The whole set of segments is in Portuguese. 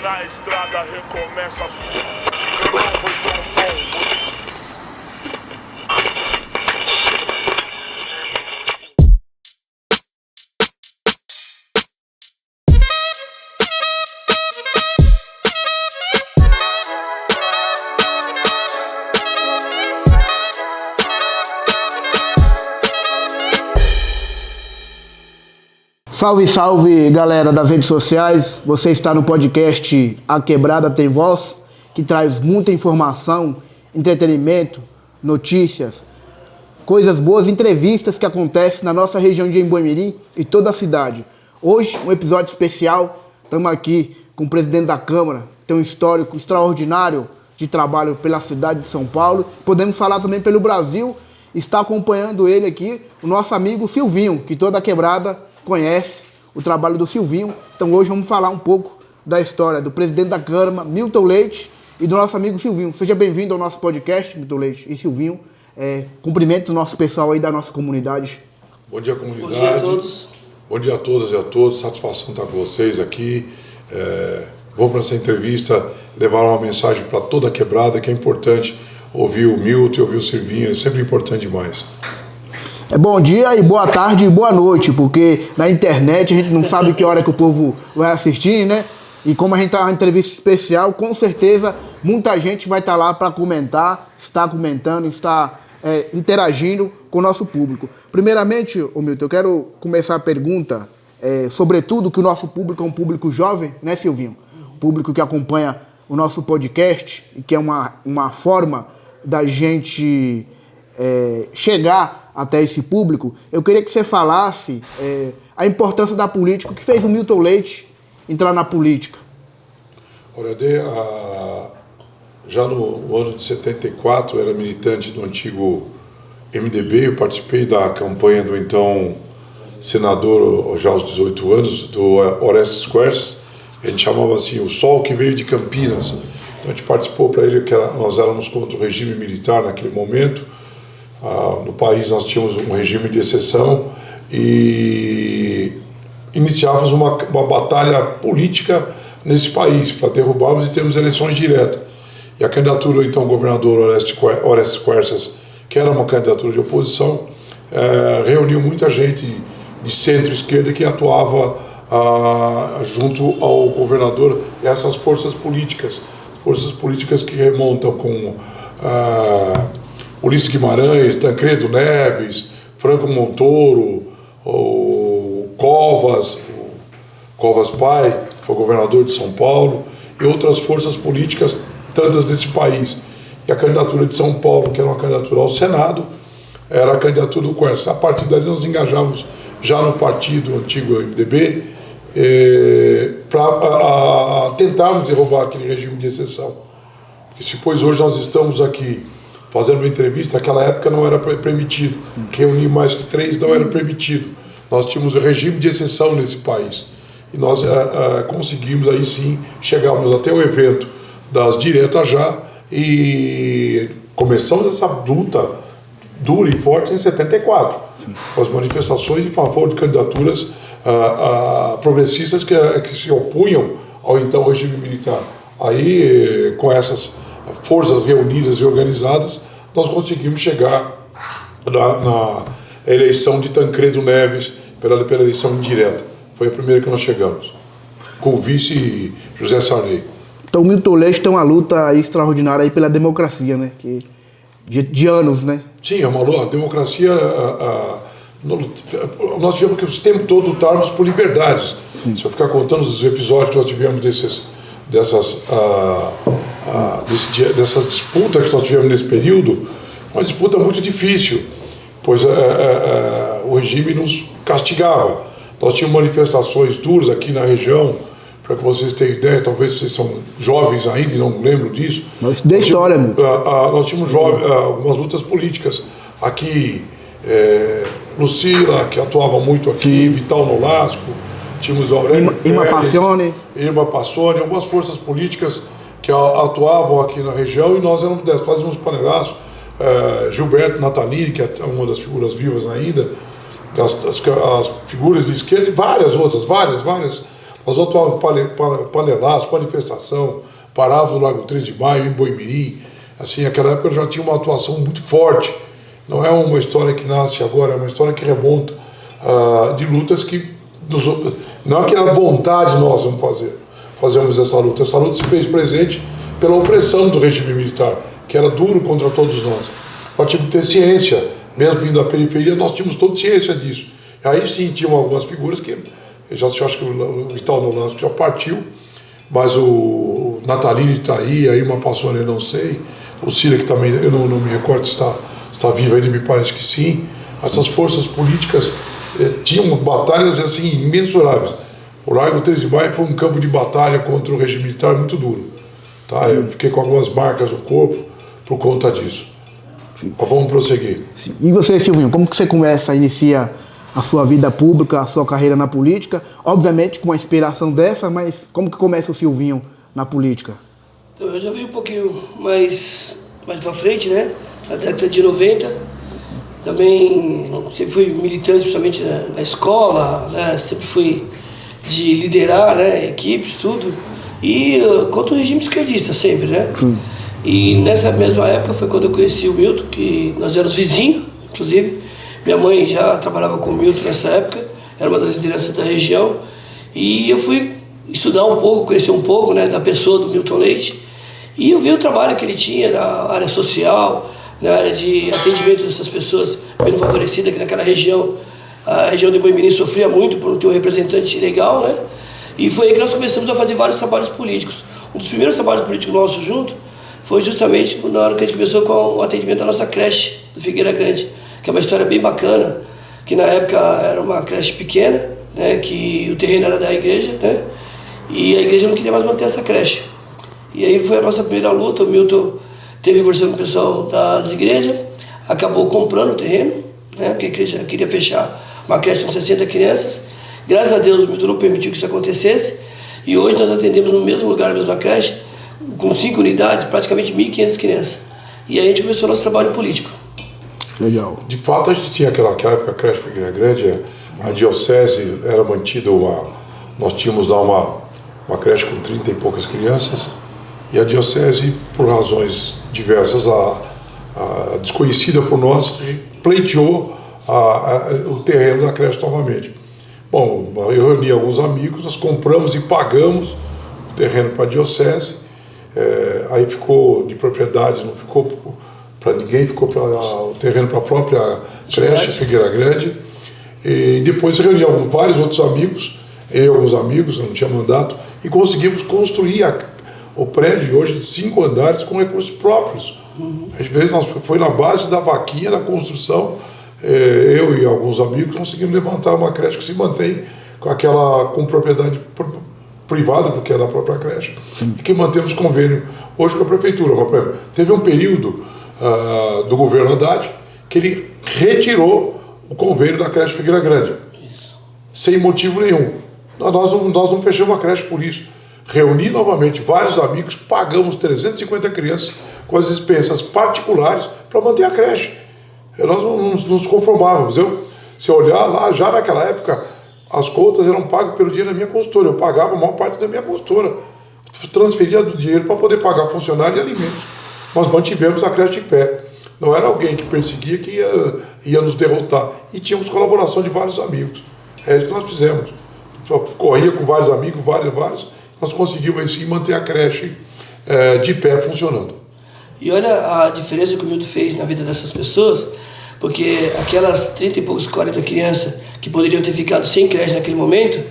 na estrada recomeça a subir. Não foi tão bom. Salve, salve, galera das redes sociais. Você está no podcast A Quebrada Tem Voz, que traz muita informação, entretenimento, notícias, coisas boas, entrevistas que acontecem na nossa região de Embu-Mirim e toda a cidade. Hoje, um episódio especial. Estamos aqui com o presidente da Câmara, tem um histórico extraordinário de trabalho pela cidade de São Paulo. Podemos falar também pelo Brasil. Está acompanhando ele aqui o nosso amigo Silvinho, que toda a quebrada conhece o trabalho do Silvinho. Então hoje vamos falar um pouco da história do presidente da Câmara, Milton Leite, e do nosso amigo Silvinho. Seja bem-vindo ao nosso podcast, Milton Leite e Silvinho. Cumprimento o nosso pessoal aí da nossa comunidade. Bom dia, comunidade. Bom dia a todos. Bom dia a todas e a todos. Satisfação estar com vocês aqui. Vou para essa entrevista levar uma mensagem para toda a quebrada, que é importante ouvir o Milton, ouvir o Silvinho. É sempre importante demais. Bom dia e boa tarde e boa noite, porque na internet a gente não sabe que hora que o povo vai assistir, né? E como a gente está numa entrevista especial, com certeza muita gente vai estar lá para comentar, está comentando, está interagindo com o nosso público. Primeiramente, Milton, eu quero começar a pergunta, sobretudo que o nosso público é um público jovem, né, Silvinho? Público que acompanha o nosso podcast e que é uma forma da gente chegar até esse público. Eu queria que você falasse a importância da política, o que fez o Milton Leite entrar na política. Olha, já no ano de 74, eu era militante do antigo MDB, eu participei da campanha do então senador, já aos 18 anos, do Orestes Quercia. A gente chamava assim, o sol que veio de Campinas. Então a gente participou para ele, nós éramos contra o regime militar naquele momento. No país nós tínhamos um regime de exceção e iniciávamos uma batalha política nesse país para derrubarmos e termos eleições diretas. E a candidatura do então governador Orestes Quercia, que era uma candidatura de oposição, reuniu muita gente de centro-esquerda que atuava junto ao governador e essas forças políticas que remontam com Ulisses Guimarães, Tancredo Neves, Franco Montoro, o Covas Pai, que foi governador de São Paulo, e outras forças políticas, tantas desse país. E a candidatura de São Paulo, que era uma candidatura ao Senado, era a candidatura do Quercia. A partir daí nós engajávamos já no partido antigo MDB para tentarmos derrubar aquele regime de exceção. Porque se pois hoje nós estamos aqui fazendo uma entrevista, naquela época não era permitido. Reunir mais que 3 não era permitido. Nós tínhamos um regime de exceção nesse país. E nós conseguimos aí sim, chegamos até o evento das diretas já e começamos essa luta dura e forte em 74. Com as manifestações em favor de candidaturas progressistas que se opunham ao então regime militar. Aí, com essas forças reunidas e organizadas, nós conseguimos chegar na eleição de Tancredo Neves pela eleição indireta. Foi a primeira que nós chegamos, com o vice José Sarney. Então o Milton Leite tem uma luta extraordinária aí pela democracia, né? De anos, né? Sim, é uma luta. A democracia, nós tivemos que o tempo todo lutarmos por liberdades. Sim. Se eu ficar contando os episódios que nós tivemos dessas disputas que nós tivemos nesse período, uma disputa muito difícil, pois o regime nos castigava. Nós tínhamos manifestações duras aqui na região, para que vocês tenham ideia, talvez vocês são jovens ainda e não lembram disso. Mas da história, meu. Nós tínhamos algumas lutas políticas aqui, Lucila, que atuava muito aqui, Vital Nolasco, tínhamos Aurélio Irma Passoni, algumas forças políticas que atuavam aqui na região, e nós fazíamos panelaço. Gilberto Natalini, que é uma das figuras vivas ainda, as figuras de esquerda e várias outras, várias. Nós atuávamos panelaço, manifestação, parávamos no Largo 3 de Maio, em Boimirim. Assim, naquela época já tinha uma atuação muito forte. Não é uma história que nasce agora, é uma história que remonta de lutas que não é que era vontade nós vamos fazemos essa luta. Essa luta se fez presente pela opressão do regime militar, que era duro contra todos nós. Nós tínhamos que ter ciência, mesmo vindo da periferia, nós tínhamos toda ciência disso. Aí sim, tinham algumas figuras que, eu acho que o Vital Nolasco já partiu, mas o Natalino está aí, a Irma Passoni eu não sei, o Cília que também, eu não me recordo se está vivo ainda, me parece que sim. Essas forças políticas tinham batalhas assim imensuráveis. O Largo 3 de Maio foi um campo de batalha contra o regime militar muito duro. Tá? Eu fiquei com algumas marcas no corpo por conta disso. Mas vamos prosseguir. Sim. E você, Silvinho, como que você inicia a sua vida pública, a sua carreira na política? Obviamente com uma inspiração dessa, mas como que começa o Silvinho na política? Então, eu já vim um pouquinho mais para frente, né? Na década de 90. Também sempre fui militante, principalmente na escola, né? Sempre fui de liderar, né? Equipes, tudo. E contra o regime esquerdista sempre, né? E nessa mesma época foi quando eu conheci o Milton, que nós éramos vizinhos, inclusive. Minha mãe já trabalhava com o Milton nessa época, era uma das lideranças da região. E eu fui estudar um pouco, conhecer um pouco, né, da pessoa do Milton Leite. E eu vi o trabalho que ele tinha na área social, na área de atendimento dessas pessoas menos favorecidas, que naquela região, a região de Boimirim sofria muito por não ter um representante legal, né? E foi aí que nós começamos a fazer vários trabalhos políticos. Um dos primeiros trabalhos políticos nossos juntos foi justamente na hora que a gente começou com o atendimento da nossa creche do Figueira Grande, que é uma história bem bacana, que na época era uma creche pequena, né, que o terreno era da igreja, né, e a igreja não queria mais manter essa creche. E aí foi a nossa primeira luta. O Milton teve conversando com o pessoal das igrejas, acabou comprando o terreno, né, porque a igreja queria fechar uma creche com 60 crianças. Graças a Deus o Milton não permitiu que isso acontecesse, e hoje nós atendemos no mesmo lugar, na mesma creche, com 5 unidades, praticamente 1.500 crianças. E aí a gente começou o nosso trabalho político. Legal. De fato, a gente tinha aquela época, a creche Figueira Grande, a diocese era mantida, nós tínhamos lá uma creche com 30 e poucas crianças, e a diocese, por razões diversas, desconhecida por nós, pleiteou o terreno da creche novamente. Bom, eu reuni alguns amigos, nós compramos e pagamos o terreno para a diocese, aí ficou de propriedade, não ficou para ninguém, ficou o terreno para a própria creche Figueira Grande. E depois reuni vários outros amigos, eu e alguns amigos, eu não tinha mandato, e conseguimos construir o prédio hoje de 5 andares com recursos próprios. Às vezes foi na base da vaquinha da construção, eu e alguns amigos conseguimos levantar uma creche que se mantém com propriedade privada, porque é da própria creche, e que mantemos convênio hoje com a prefeitura. Teve um período do governo Haddad que ele retirou o convênio da creche Figueira Grande, sem motivo nenhum. Nós não fechamos a creche por isso. Reuni novamente vários amigos, pagamos 350 crianças com as despesas particulares para manter a creche. Nós não nos conformávamos. Se olhar lá, já naquela época, as contas eram pagas pelo dinheiro da minha consultora. Eu pagava a maior parte da minha consultora. Transferia do dinheiro para poder pagar funcionário e alimentos. Nós mantivemos a creche de pé. Não era alguém que perseguia que ia nos derrotar. E tínhamos colaboração de vários amigos. É isso que nós fizemos. Corria com vários amigos, vários. Nós conseguimos assim manter a creche de pé funcionando. E olha a diferença que o Milton fez na vida dessas pessoas, porque aquelas 30 e poucos, 40 crianças que poderiam ter ficado sem creche naquele momento,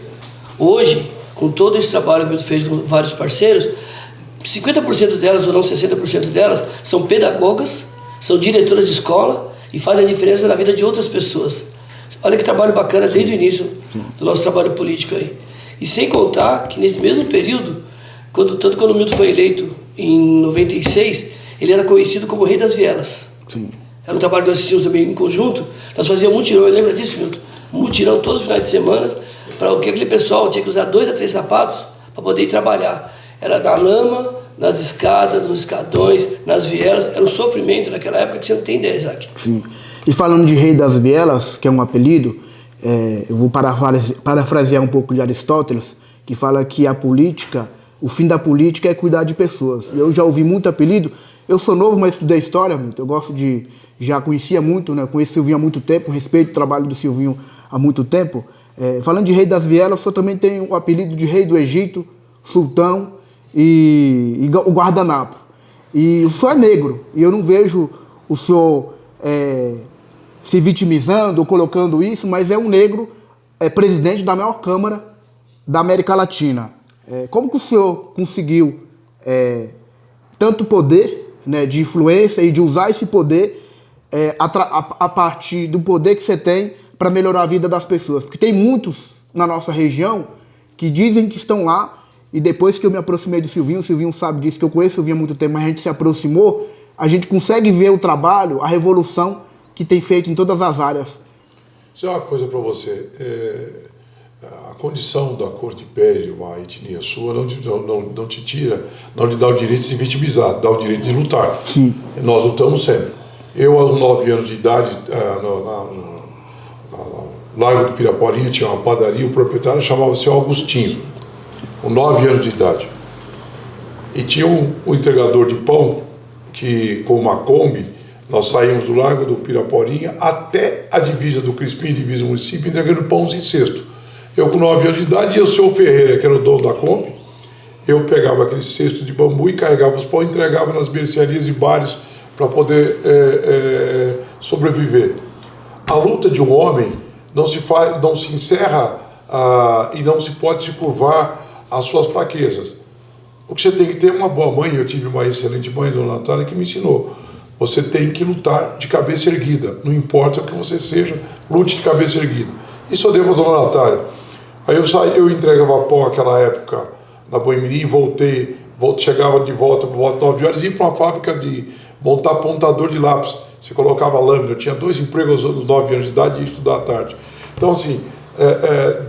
hoje, com todo esse trabalho que o Milton fez com vários parceiros, 50% delas, ou não 60% delas, são pedagogas, são diretoras de escola e fazem a diferença na vida de outras pessoas. Olha que trabalho bacana desde o início do nosso trabalho político aí. E sem contar que nesse mesmo período, tanto quando o Milton foi eleito em 96, ele era conhecido como o Rei das Vielas. Sim. Era um trabalho que nós assistimos também em conjunto. Nós fazíamos mutirão, lembra disso, Milton? Mutirão todos os finais de semana, para que aquele pessoal tinha que usar 2 a 3 sapatos para poder ir trabalhar. Era na lama, nas escadas, nos escadões, nas vielas. Era um sofrimento naquela época que você não tem ideia, Isaac. Sim. E falando de Rei das Vielas, que é um apelido, eu vou parafrasear um pouco de Aristóteles, que fala que a política, o fim da política é cuidar de pessoas. Eu já ouvi muito apelido. Eu sou novo, mas estudei história muito. Eu gosto de... Já conhecia muito, né? Conheço o Silvinho há muito tempo, respeito o trabalho do Silvinho há muito tempo. Falando de Rei das Vielas, eu também tenho o apelido de Rei do Egito, Sultão e o Guardanapo. E o senhor é negro, e eu não vejo o senhor se vitimizando ou colocando isso, mas é um negro presidente da maior Câmara da América Latina. Como que o senhor conseguiu tanto poder, né, de influência e de usar esse poder a partir do poder que você tem para melhorar a vida das pessoas? Porque tem muitos na nossa região que dizem que estão lá, e depois que eu me aproximei do Silvinho, o Silvinho sabe disso, que eu conheço o Silvinho há muito tempo, mas a gente se aproximou, a gente consegue ver o trabalho, a revolução que tem feito em todas as áreas. Isso é uma coisa para você. A condição da cor de pele, uma etnia sua, não te tira, não lhe dá o direito de se vitimizar, dá o direito de lutar. Sim. Nós lutamos sempre. Eu, aos 9 anos de idade, no Largo do Piraporinha, tinha uma padaria, o proprietário chamava-se Augustinho, com 9 anos de idade. E tinha um entregador de pão, que com uma Kombi, nós saímos do Largo do Piraporinha até a divisa do Crispim, divisa do município, entregando pães em cesto. Eu com 9 anos de idade, e o seu Ferreira, que era o dono da Kombi, eu pegava aquele cesto de bambu e carregava os pães e entregava nas mercearias e bares para poder sobreviver. A luta de um homem não se encerra e não se pode se curvar às suas fraquezas. O que você tem que ter é uma boa mãe. Eu tive uma excelente mãe, Dona Natália, que me ensinou. Você tem que lutar de cabeça erguida. Não importa o que você seja, lute de cabeça erguida. Isso eu devo a Dona Natália. Aí eu entregava pão naquela época na Boemirim, chegava de volta por volta de 9 horas e ia para uma fábrica de montar pontador de lápis. Você colocava lâmina. Eu tinha 2 empregos aos 9 anos de idade e ia estudar à tarde. Então, assim,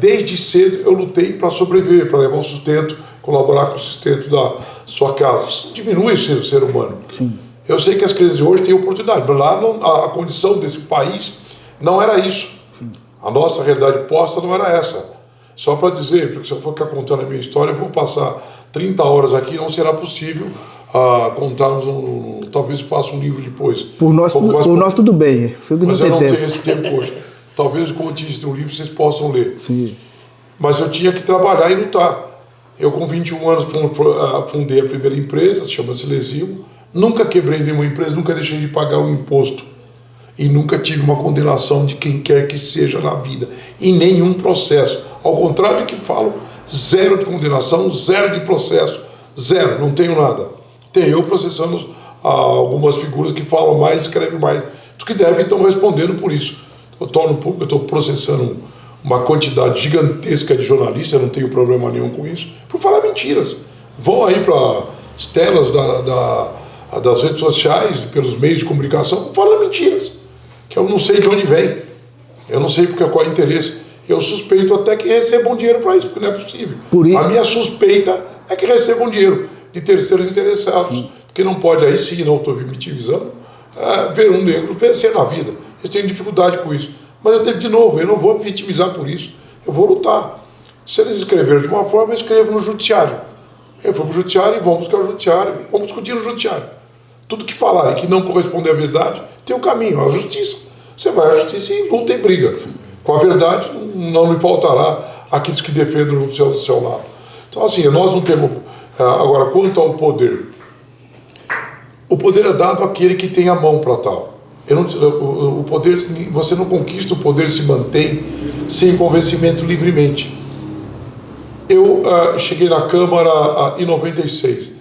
desde cedo eu lutei para sobreviver, para levar o sustento, colaborar com o sustento da sua casa. Isso diminui o ser humano. Sim. Eu sei que as crianças de hoje têm oportunidade, mas lá a condição desse país não era isso. Sim. A nossa realidade posta não era essa. Só para dizer, porque se eu for ficar contando a minha história, eu vou passar 30 horas aqui, não será possível contarmos talvez faça um livro depois. Por nós tudo bem. Mas eu não tenho esse tempo hoje. Talvez com o título de um livro vocês possam ler. Sim. Mas eu tinha que trabalhar e lutar. Eu com 21 anos fundei a primeira empresa, chama-se Lesimo. Nunca quebrei nenhuma empresa, nunca deixei de pagar um imposto. E nunca tive uma condenação de quem quer que seja na vida. Em nenhum processo. Ao contrário do que falo, 0 de condenação, 0 de processo. 0, não tenho nada. Tenho eu processando algumas figuras que falam mais, escrevem mais do que devem, estão respondendo por isso. Eu torno público, eu estou processando uma quantidade gigantesca de jornalistas, eu não tenho problema nenhum com isso, por falar mentiras. Vão aí para as telas das redes sociais, pelos meios de comunicação, falam mentiras, que eu não sei de onde vem, eu não sei qual é o interesse. Eu suspeito até que recebam dinheiro para isso, porque não é possível. A minha suspeita é que recebam dinheiro de terceiros interessados, porque não pode aí sim, não estou me vitimizando, ver um negro vencer na vida. Eles têm dificuldade com isso. Mas de novo, eu não vou me vitimizar por isso, eu vou lutar. Se eles escreveram de uma forma, eu escrevo no judiciário. Eu vou para o judiciário e vamos buscar o judiciário, vamos discutir no judiciário. Tudo que falarem que não corresponde à verdade, tem um caminho, a justiça. Você vai à justiça e luta e briga. Com a verdade, não lhe faltará aqueles que defendam do seu lado. Então, assim, nós não temos... Agora, quanto ao poder, o poder é dado àquele que tem a mão para tal. O poder, você não conquista, o poder se mantém sem convencimento livremente. Eu cheguei na Câmara em 96.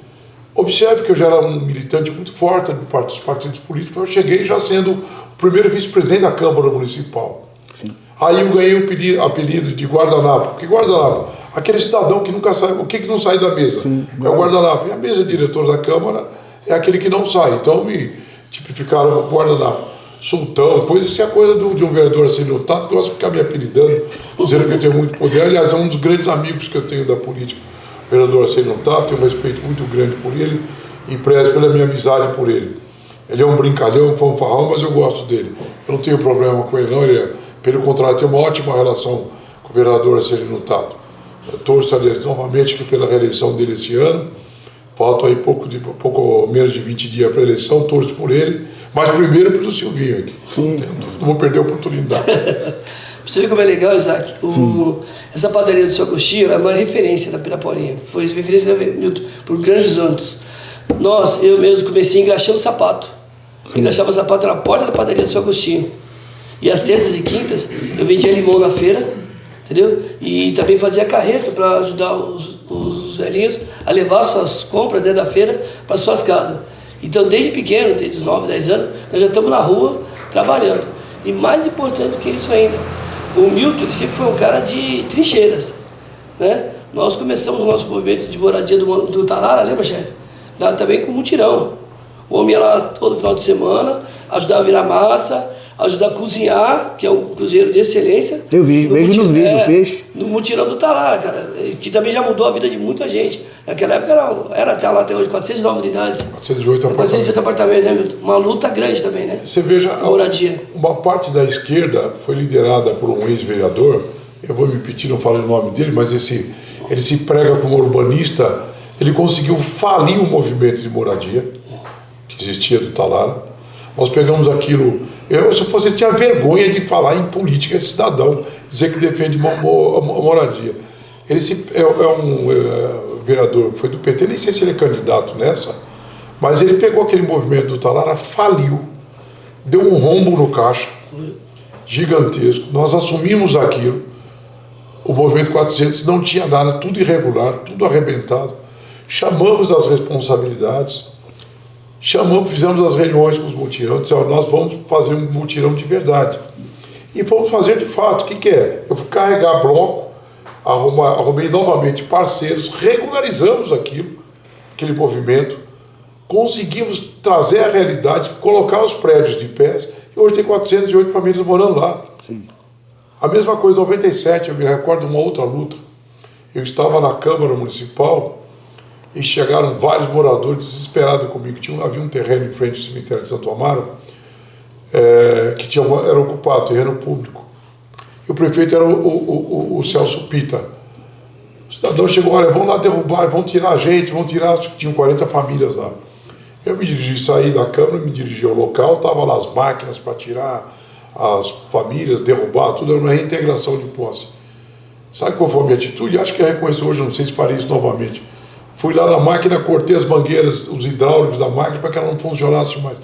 Observe que eu já era um militante muito forte dos partidos políticos, mas eu cheguei já sendo o primeiro vice-presidente da Câmara Municipal. Sim. Aí eu ganhei o apelido de guardanapo. Porque guardanapo, aquele cidadão que nunca sai, o que não sai da mesa? Sim, é o guardanapo. E a mesa diretora da Câmara é aquele que não sai. Então me tipificaram guardanapo. Sultão, pois isso é coisa de um vereador assim notado, que gosta de ficar me apelidando, dizendo que eu tenho muito poder. Aliás, é um dos grandes amigos que eu tenho da política. O vereador assim notado, tenho um respeito muito grande por ele e prezo pela minha amizade por ele. Ele é um brincalhão, um fanfarrão, mas eu gosto dele. Eu não tenho problema com ele, não. Ele pelo contrário, tem uma ótima relação com o vereador Arcelino Tato. Eu torço, aliás, novamente aqui pela reeleição dele esse ano. Faltam aí pouco menos de 20 dias para a eleição, torço por ele. Mas primeiro pelo Silvinho aqui. Não vou perder a oportunidade. Você vê como é legal, Isaac? Essa padaria do seu Agostinho é uma referência na Piraporinha. Foi referência, né, Milton, por grandes anos. Eu mesmo comecei engraxando sapato. Eu engraxava sapato na porta da padaria do seu Agostinho. E às terças e quintas eu vendia limão na feira, entendeu? E também fazia carreto para ajudar os velhinhos a levar suas compras dentro da feira para suas casas. Então, desde pequeno, desde os 9, 10 anos, nós já estamos na rua trabalhando. E mais importante que isso ainda, o Milton ele sempre foi um cara de trincheiras, né? Nós começamos o nosso movimento de moradia do Talara, lembra, chefe? Também com mutirão. O homem ia lá todo final de semana, ajudar a virar massa, ajudar a cozinhar, que é um cozinheiro de excelência. Eu vejo nos vídeos do peixe. No mutirão do Talara, cara, que também já mudou a vida de muita gente. Naquela época era até lá até hoje, 409 unidades. 408 apartamentos, né, Milton? Uma luta grande também, né? Você veja, moradia. Uma parte da esquerda foi liderada por um ex-vereador, eu vou me repetir, não falo o nome dele, mas ele se prega como urbanista, ele conseguiu falir o movimento de moradia que existia do Talara. Nós pegamos aquilo. Se eu fosse, tinha vergonha de falar em política, esse cidadão, dizer que defende moradia. Ele é um vereador que foi do PT, nem sei se ele é candidato nessa, mas ele pegou aquele movimento do Talara, faliu, deu um rombo no caixa, gigantesco. Nós assumimos aquilo, o movimento 400 não tinha nada, tudo irregular, tudo arrebentado. Chamamos as responsabilidades, fizemos as reuniões com os mutirões, dissemos, nós vamos fazer um mutirão de verdade. E fomos fazer de fato. O que é? Eu fui carregar bloco, arrumei novamente parceiros, regularizamos aquele movimento, conseguimos trazer a realidade, colocar os prédios de pé, e hoje tem 408 famílias morando lá. Sim. A mesma coisa em 97, eu me recordo de uma outra luta. Eu estava na Câmara Municipal, e chegaram vários moradores desesperados comigo. Havia um terreno em frente ao cemitério de Santo Amaro, que era ocupado, terreno público. E o prefeito era o Celso Pita. O cidadão chegou, olha, vão lá derrubar, vão tirar a gente, acho que tinham 40 famílias lá. Eu me dirigi, saí da Câmara, me dirigi ao local, estavam lá as máquinas para tirar as famílias, derrubar, tudo era uma reintegração de posse. Sabe qual foi a minha atitude? Acho que eu reconheço hoje, não sei se farei isso novamente. Fui lá na máquina, cortei as mangueiras, os hidráulicos da máquina para que ela não funcionasse mais.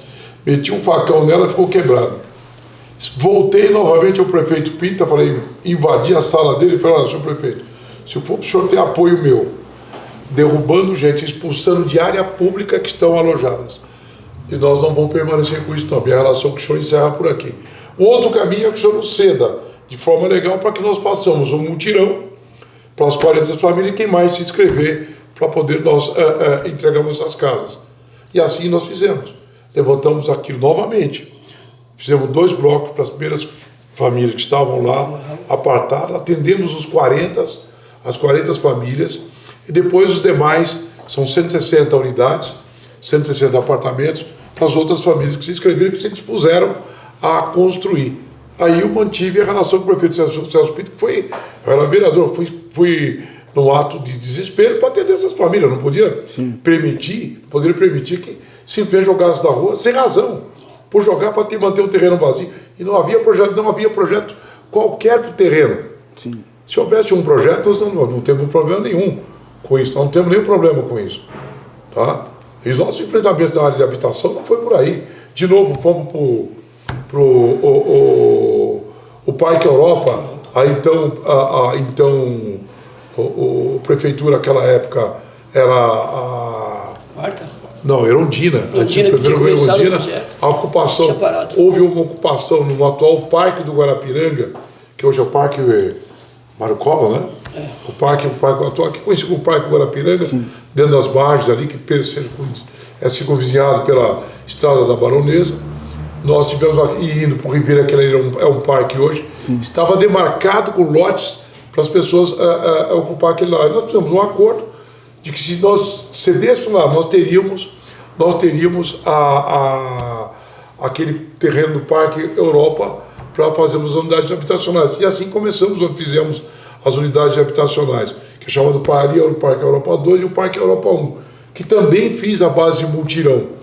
Meti um facão nela e ficou quebrada. Voltei novamente ao prefeito Pinta, falei, invadi a sala dele e falei, olha, senhor prefeito, se for para o senhor ter apoio meu, derrubando gente, expulsando de área pública que estão alojadas. E nós não vamos permanecer com isso não. Minha relação com o senhor encerra por aqui. O outro caminho é que o senhor nos ceda de forma legal para que nós façamos um mutirão para as 40 famílias e quem mais se inscrever para poder nós entregar nossas casas. E assim nós fizemos. Levantamos aquilo novamente. Fizemos 2 blocos para as primeiras famílias que estavam lá, apartadas, atendemos as 40 famílias, e depois os demais, são 160 unidades, 160 apartamentos, para as outras famílias que se inscreveram, que se dispuseram a construir. Aí eu mantive a relação com o prefeito Celso Pinto, que eu era vereador, fui no ato de desespero para atender essas famílias. Não podia permitir que simplesmente jogasse na rua sem razão, por jogar para manter o terreno vazio. E não havia projeto qualquer para o terreno. Sim. Se houvesse um projeto, nós não temos problema nenhum com isso, nós não temos nenhum problema com isso. Tá? E os nossos enfrentamentos na área de habitação não foi por aí. De novo, fomos para o Parque Europa, a prefeitura naquela época era a... Marta? Não, era Ondina. Ondina, que tinha começado o projeto. A ocupação, houve uma ocupação no atual Parque do Guarapiranga, que hoje é o Parque Mário Cova, né? É. O parque atual, que conhecido como Parque do Guarapiranga, dentro das margens ali, que é circunvizinhado pela Estrada da Baronesa. Nós tivemos aqui, indo para o Ribeira, que é um parque hoje, estava demarcado com lotes para as pessoas ocupar aquele lá. E nós fizemos um acordo de que se nós cedêssemos lá, nós teríamos aquele terreno do Parque Europa para fazermos as unidades habitacionais. E assim começamos, fizemos as unidades habitacionais, que é chamado ali era o Parque Europa 2 e o Parque Europa 1, que também fiz a base de mutirão.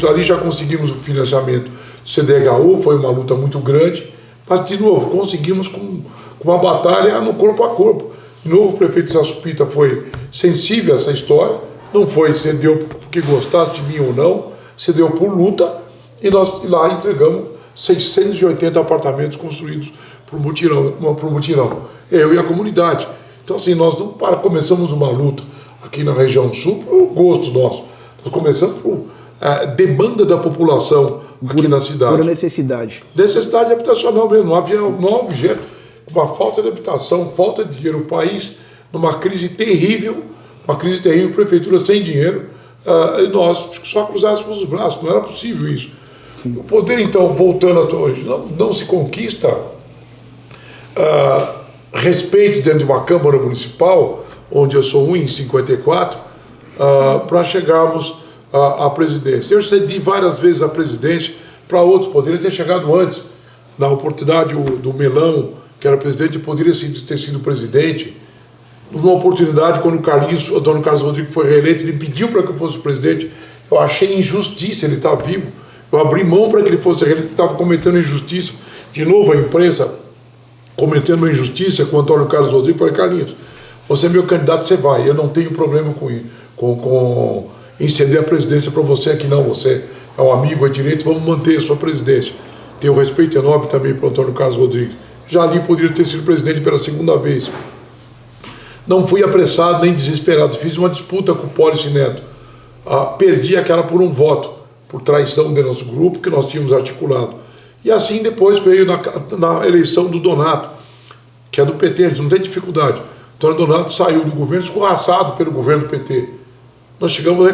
Ali já conseguimos o financiamento do CDHU, foi uma luta muito grande, mas de novo, conseguimos com uma batalha no corpo a corpo. De novo, o prefeito Celso Pitta foi sensível a essa história, não foi cedeu porque gostasse de mim ou não, cedeu por luta, e nós lá entregamos 680 apartamentos construídos por mutirão, eu e a comunidade. Então assim, nós não começamos uma luta aqui na região sul por gosto nosso, nós começamos por demanda da população aqui na cidade. Por necessidade. Necessidade habitacional mesmo, não havia objeto, uma falta de habitação, falta de dinheiro, o país numa crise terrível, prefeitura sem dinheiro, e nós só cruzássemos os braços, não era possível isso. Sim. O poder, então, voltando até hoje, não se conquista respeito dentro de uma Câmara Municipal, onde eu sou um em 54, para chegarmos à presidência. Eu cedi várias vezes a presidência para outros, poderiam ter chegado antes. Na oportunidade do Melão, que era presidente, poderia ter sido presidente. Numa oportunidade, quando o Antônio Carlos Rodrigues foi reeleito, ele pediu para que eu fosse presidente. Eu achei injustiça, ele está vivo. Eu abri mão para que ele fosse reeleito, estava cometendo injustiça. De novo, a imprensa cometendo uma injustiça com o Antônio Carlos Rodrigues. Eu falei, Carlinhos, você é meu candidato, você vai. Eu não tenho problema com em ceder a presidência para você aqui, não. Você é um amigo, é direito, vamos manter a sua presidência. Tenho respeito enorme também para o Antônio Carlos Rodrigues. Já ali poderia ter sido presidente pela segunda vez. Não fui apressado nem desesperado. Fiz uma disputa com o Pólice Neto. Perdi aquela por um voto, por traição do nosso grupo que nós tínhamos articulado. E assim depois veio na eleição do Donato, que é do PT, não tem dificuldade. Então o Donato saiu do governo escorraçado pelo governo do PT. Nós chegamos,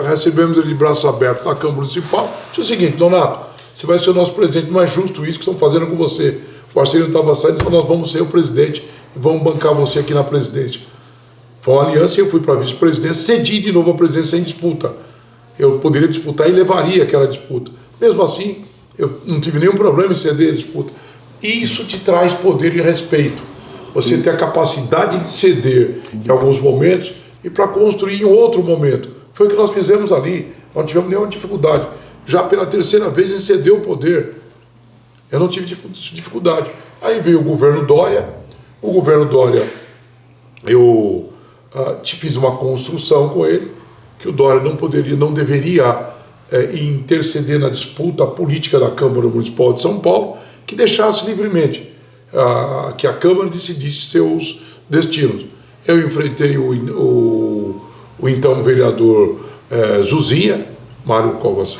recebemos ele de braços abertos na Câmara Municipal. Disse o seguinte, Donato, você vai ser o nosso presidente, não é justo isso que estão fazendo com você. O Arcelino estava saindo, disse, nós vamos ser o presidente e vamos bancar você aqui na presidência. Foi uma aliança e eu fui para a vice-presidência, cedi de novo a presidência sem disputa. Eu poderia disputar e levaria aquela disputa. Mesmo assim, eu não tive nenhum problema em ceder a disputa. Isso te traz poder e respeito. Você tem a capacidade de ceder em alguns momentos e para construir em outro momento. Foi o que nós fizemos ali. Não tivemos nenhuma dificuldade. Já pela terceira vez ele cedeu o poder. Eu não tive dificuldade. Aí veio o governo Dória. O governo Dória, eu fiz uma construção com ele, que o Dória não deveria interceder na disputa política da Câmara Municipal de São Paulo, que deixasse livremente, que a Câmara decidisse seus destinos. Eu enfrentei o então vereador Zuzinha, Mário Covas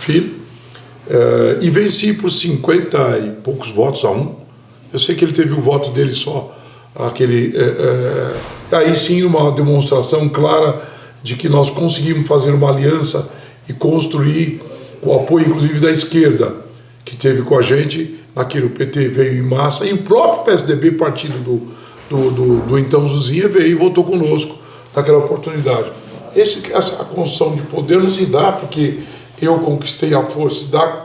Filho, e venci por 50 e poucos votos a 1. Eu sei que ele teve o voto dele só, aí sim uma demonstração clara de que nós conseguimos fazer uma aliança e construir com o apoio inclusive da esquerda, que teve com a gente, naquele o PT veio em massa, e o próprio PSDB, partido do então Zuzinha, veio e votou conosco naquela oportunidade. Essa construção de poder não se dá porque eu conquistei a força, se dá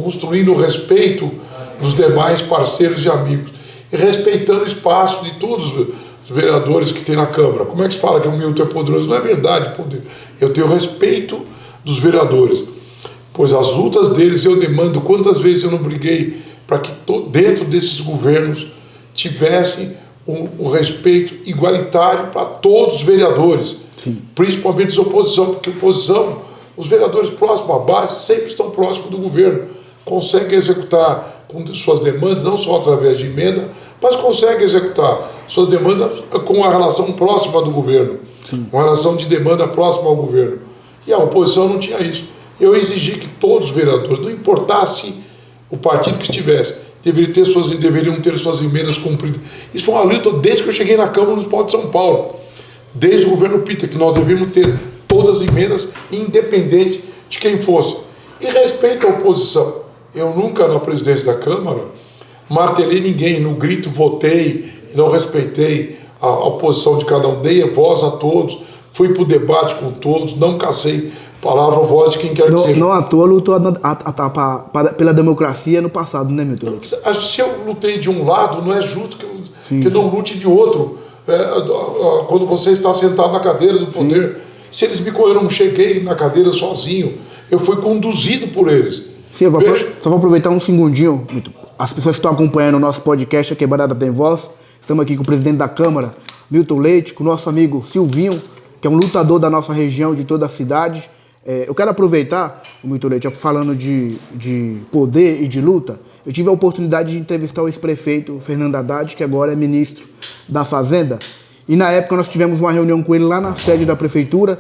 construindo o respeito dos demais parceiros e amigos, e respeitando o espaço de todos os vereadores que tem na Câmara. Como é que se fala que o Milton é poderoso? Não é verdade, poder. Eu tenho respeito dos vereadores, pois as lutas deles eu demando. Quantas vezes eu não briguei para que dentro desses governos tivessem um respeito igualitário para todos os vereadores, principalmente os oposição, porque oposição, os vereadores próximos à base sempre estão próximos do governo, conseguem executar com suas demandas, não só através de emenda, mas conseguem executar suas demandas com a relação próxima do governo, uma relação de demanda próxima ao governo. E a oposição não tinha isso. Eu exigi que todos os vereadores, não importasse o partido que estivesse, deveriam ter suas emendas cumpridas. Isso foi uma luta desde que eu cheguei na Câmara Municipal de São Paulo, desde o governo Pitta, que nós devíamos ter todas as emendas, independente de quem fosse. E respeito à oposição. Eu nunca, na presidência da Câmara, martelei ninguém, no grito votei, não respeitei a oposição de cada um, dei voz a todos, fui para o debate com todos, não cacei palavra ou voz de quem quer que seja. Não à toa lutou pela democracia no passado, né, Milton? Se eu lutei de um lado, não é justo que que não lute de outro. Quando você está sentado na cadeira do poder, se eles eu não cheguei na cadeira sozinho, eu fui conduzido por eles. Sim, só vou aproveitar um segundinho. As pessoas que estão acompanhando o nosso podcast, A Quebrada Tem Voz, estamos aqui com o presidente da Câmara, Milton Leite, com o nosso amigo Silvinho, que é um lutador da nossa região, de toda a cidade. Eu quero aproveitar, o Milton Leite, falando de poder e de luta, eu tive a oportunidade de entrevistar o ex-prefeito Fernando Haddad, que agora é ministro da Fazenda, e na época nós tivemos uma reunião com ele lá na sede da prefeitura,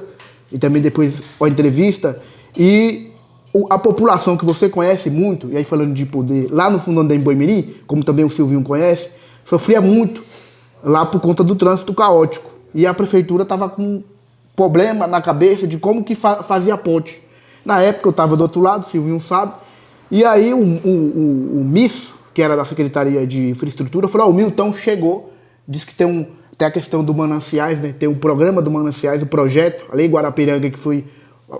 e também depois a entrevista, e a população que você conhece muito, e aí falando de poder, lá no Fundão da Boimirim, como também o Silvinho conhece, sofria muito lá por conta do trânsito caótico, e a prefeitura estava com problema na cabeça de como que fazia a ponte. Na época eu estava do outro lado, o Silvinho sabe, e aí o Misso, que era da Secretaria de Infraestrutura, falou: o Milton chegou, disse que tem a questão do Mananciais, né? Tem o programa do Mananciais, o projeto, a Lei Guarapiranga, que foi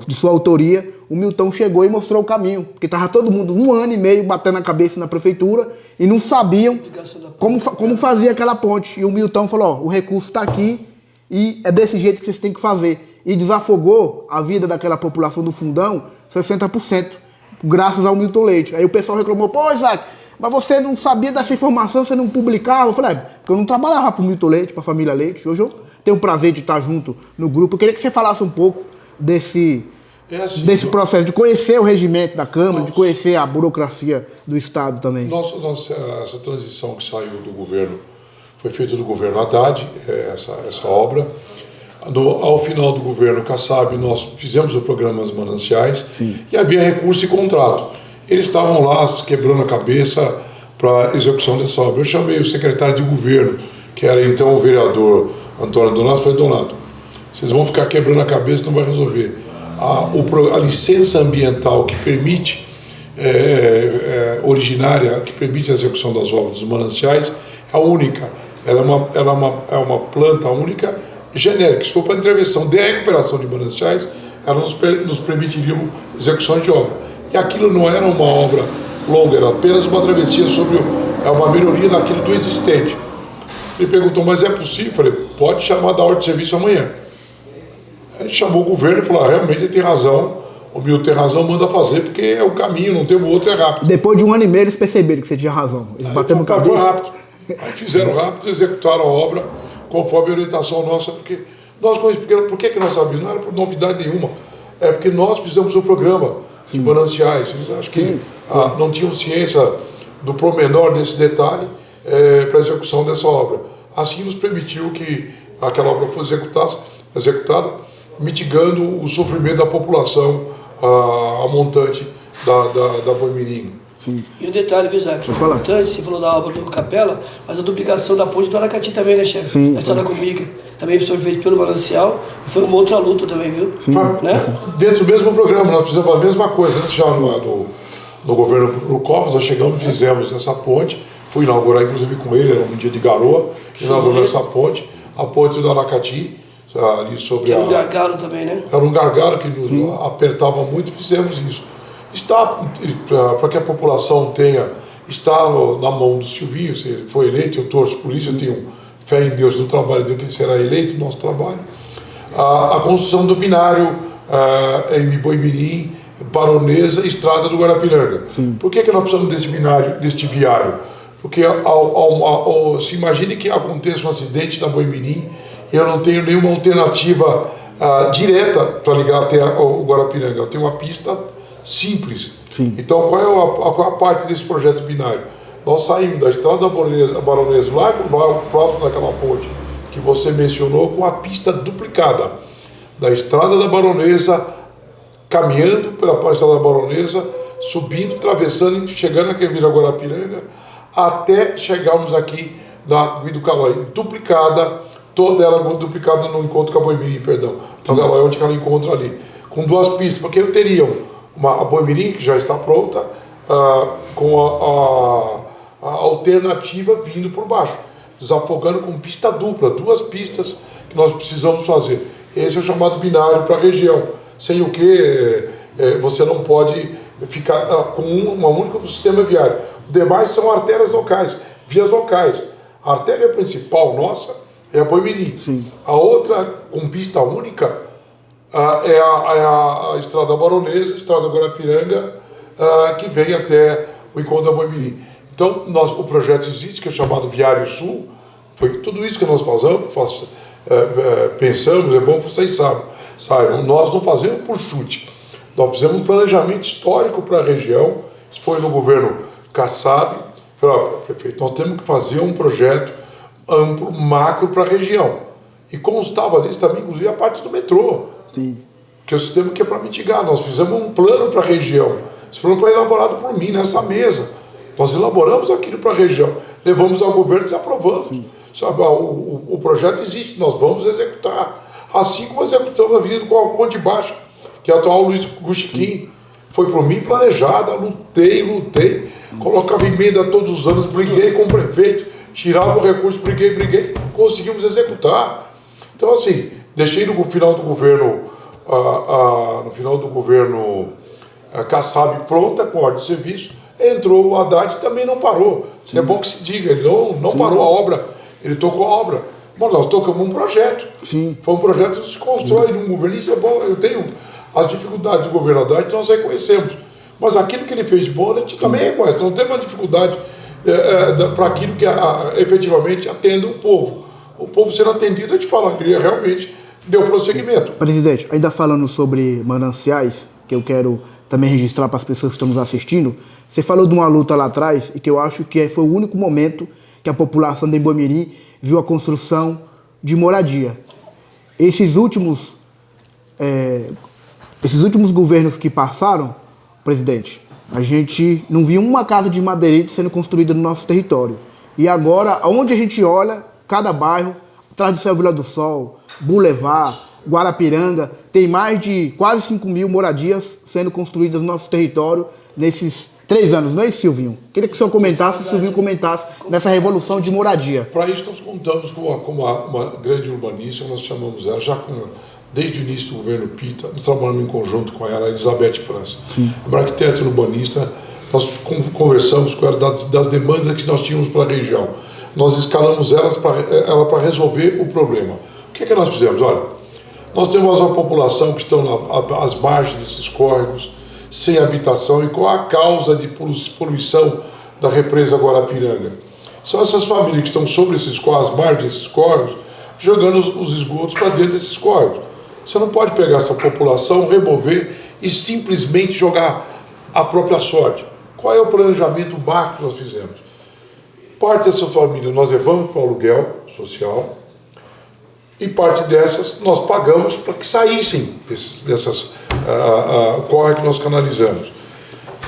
de sua autoria. O Milton chegou e mostrou o caminho, porque estava todo mundo 1 ano e meio batendo a cabeça na prefeitura e não sabiam como fazia aquela ponte. E o Milton falou: o recurso está aqui e é desse jeito que vocês têm que fazer. E desafogou a vida daquela população do Fundão 60%, graças ao Milton Leite. Aí o pessoal reclamou: pô, Isaac, mas você não sabia dessa informação, você não publicava? Eu falei: porque eu não trabalhava para o Milton Leite, para a família Leite. Hoje eu tenho o prazer de estar junto no grupo. Eu queria que você falasse um pouco desse processo, de conhecer o regimento da Câmara, de conhecer a burocracia do Estado também. Essa transição que saiu do governo, foi feita do governo Haddad, essa obra. Ao final do governo Kassab, nós fizemos o programa Os Mananciais. Sim. E havia recurso e contrato. Eles estavam lá quebrando a cabeça para a execução dessa obra. Eu chamei o secretário de governo, que era então o vereador Antônio Donato, falei: Donato, vocês vão ficar quebrando a cabeça, não vai resolver. A licença ambiental que permite, originária, que permite a execução das obras dos mananciais, é a única. Ela é uma planta única, genérica. Se for para a intervenção de recuperação de mananciais, ela nos permitiria uma execução de obra. E aquilo não era uma obra longa, era apenas uma travessia sobre uma melhoria daquilo do existente. Ele perguntou: mas é possível? Eu falei: pode chamar da ordem de serviço amanhã. A gente chamou o governo e falou: realmente ele tem razão, o Milton tem razão, manda fazer, porque é o caminho, não tem o outro, é rápido. Depois de 1 ano e meio eles perceberam que você tinha razão. Eles bateram no cabelo. Foi rápido. Aí fizeram rápido, executaram a obra conforme a orientação nossa, porque por que nós sabíamos? Não era por novidade nenhuma, é porque nós fizemos o programa de mananciais. Eles acho que não tinham ciência do pormenor desse detalhe para a execução dessa obra. Assim nos permitiu que aquela obra fosse executada, mitigando o sofrimento da população a montante da Boimirim. E um detalhe, viu, Isaac? Importante, você falou da obra do Capela, mas a duplicação da ponte do Aracati também, né, chefe? Sim. A estrada comigo também foi feita pelo Manancial e foi uma outra luta também, viu? Né? Dentro do mesmo programa, nós fizemos a mesma coisa. Antes, já no governo Lukoff, nós chegamos e fizemos essa ponte. Fui inaugurar, inclusive, com ele, era um dia de garoa, inaugurou essa ponte, a ponte do Aracati, ali sobre era um gargalo também, né? Era um gargalo que nos apertava muito, fizemos isso. Para que a população está na mão do Silvinho, se ele foi eleito, eu torço por isso, eu tenho fé em Deus, no trabalho dele, que ele será eleito, no nosso trabalho. A construção do binário em Boimirim, Baronesa, Estrada do Guarapiranga. Por que nós precisamos desse binário, deste viário? Porque se imagine que aconteça um acidente na Boimirim e eu não tenho nenhuma alternativa direta para ligar até o Guarapiranga. Eu tenho uma pista simples. Sim. Então, qual é a parte desse projeto binário? Nós saímos da Estrada da Baronesa, lá próximo daquela ponte que você mencionou, com a pista duplicada. Da Estrada da Baronesa, caminhando pela Estrada da Baronesa, subindo, atravessando, chegando aqui em Vila Guarapiranga, até chegarmos aqui na Guido Calói, duplicada, toda ela duplicada no encontro com a Boimirim, perdão. Então, Calói, onde ela encontra ali, com 2 pistas, porque eu teria a Boimirim, que já está pronta, com a alternativa vindo por baixo, desafogando com pista dupla, 2 pistas que nós precisamos fazer. Esse é o chamado binário para a região, sem o que você não pode ficar com um único sistema viário. Os demais são artérias locais, vias locais. A artéria principal nossa é a Boi-mirim. Sim. A outra, com pista única, é a Estrada Baronesa, a Estrada Guarapiranga, que vem até o encontro da Boi-mirim. Então, o projeto existe, que é chamado Viário Sul. Foi tudo isso que nós pensamos, é bom que vocês saibam. Nós não fazemos por chute. Nós fizemos um planejamento histórico para a região. Isso foi no governo Kassab. Falei, prefeito, nós temos que fazer um projeto amplo, macro para a região. E constava disso também, inclusive, a parte do metrô. Sim. Que é o sistema que é para mitigar. Nós fizemos um plano para a região. Esse plano foi elaborado por mim, nessa mesa. Nós elaboramos aquilo para a região. Levamos ao governo e aprovamos. Sabe, o projeto existe, nós vamos executar. Assim como executamos a Avenida do Ponte Baixa, que é a atual Luiz Guxiquim. Foi por mim planejada, lutei. Colocava emenda todos os anos, briguei com o prefeito, tirava o recurso, briguei, conseguimos executar. Então, assim, deixei no final do governo, Kassab pronta, com ordem de serviço, entrou o Haddad e também não parou. É bom que se diga, ele não parou a obra, ele tocou a obra. Mas nós tocamos um projeto. Sim. Foi um projeto que se constrói num governo, isso é bom, eu tenho as dificuldades do governo Haddad, nós reconhecemos. Mas aquilo que ele fez de bom, a gente também reconhece. Não tem uma dificuldade para aquilo que efetivamente atenda o povo. O povo sendo atendido, a gente fala, ele realmente deu prosseguimento. Presidente, ainda falando sobre mananciais, que eu quero também registrar para as pessoas que estão nos assistindo, você falou de uma luta lá atrás e que eu acho que foi o único momento que a população de Boi-mirim viu a construção de moradia. Esses últimos governos que passaram, presidente, a gente não viu uma casa de madeirite sendo construída no nosso território. E agora, onde a gente olha, cada bairro, atrás do Céu Vila do Sol, Boulevard, Guarapiranga, tem mais de quase 5 mil moradias sendo construídas no nosso território nesses 3 anos, não é isso, Silvinho? Queria que o senhor comentasse, o Silvinho comentasse nessa revolução de moradia. Para isso, nós contamos com uma grande urbanista, nós chamamos ela, desde o início do governo Pita, nós trabalhamos em conjunto com ela, a Elizabeth França. Uma arquiteta urbanista, nós conversamos com ela das demandas que nós tínhamos para a região. Nós escalamos ela para resolver o problema. O que nós fizemos? Olha, nós temos uma população que estão às margens desses córregos, sem habitação, e qual a causa de poluição da represa Guarapiranga? São essas famílias que estão sobre as margens desses córregos, jogando os esgotos para dentro desses córregos. Você não pode pegar essa população, remover e simplesmente jogar a própria sorte. Qual é o planejamento macro que nós fizemos? Parte dessa família nós levamos para o aluguel social e parte dessas nós pagamos para que saíssem dessas córregos que nós canalizamos.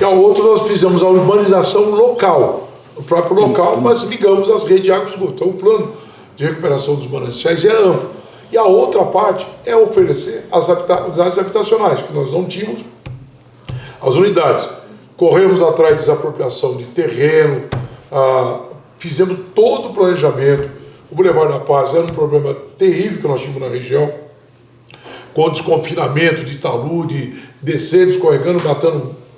E a outra nós fizemos a urbanização local, o próprio local, mas ligamos as redes de água e esgoto. Então o plano de recuperação dos mananciais é amplo. E a outra parte é oferecer as unidades habitacionais, que nós não tínhamos as unidades. Corremos atrás de desapropriação de terreno, fizemos todo o planejamento. O Boulevard da Paz era um problema terrível que nós tínhamos na região, com o desconfinamento de Itaú, de descendo, escorregando,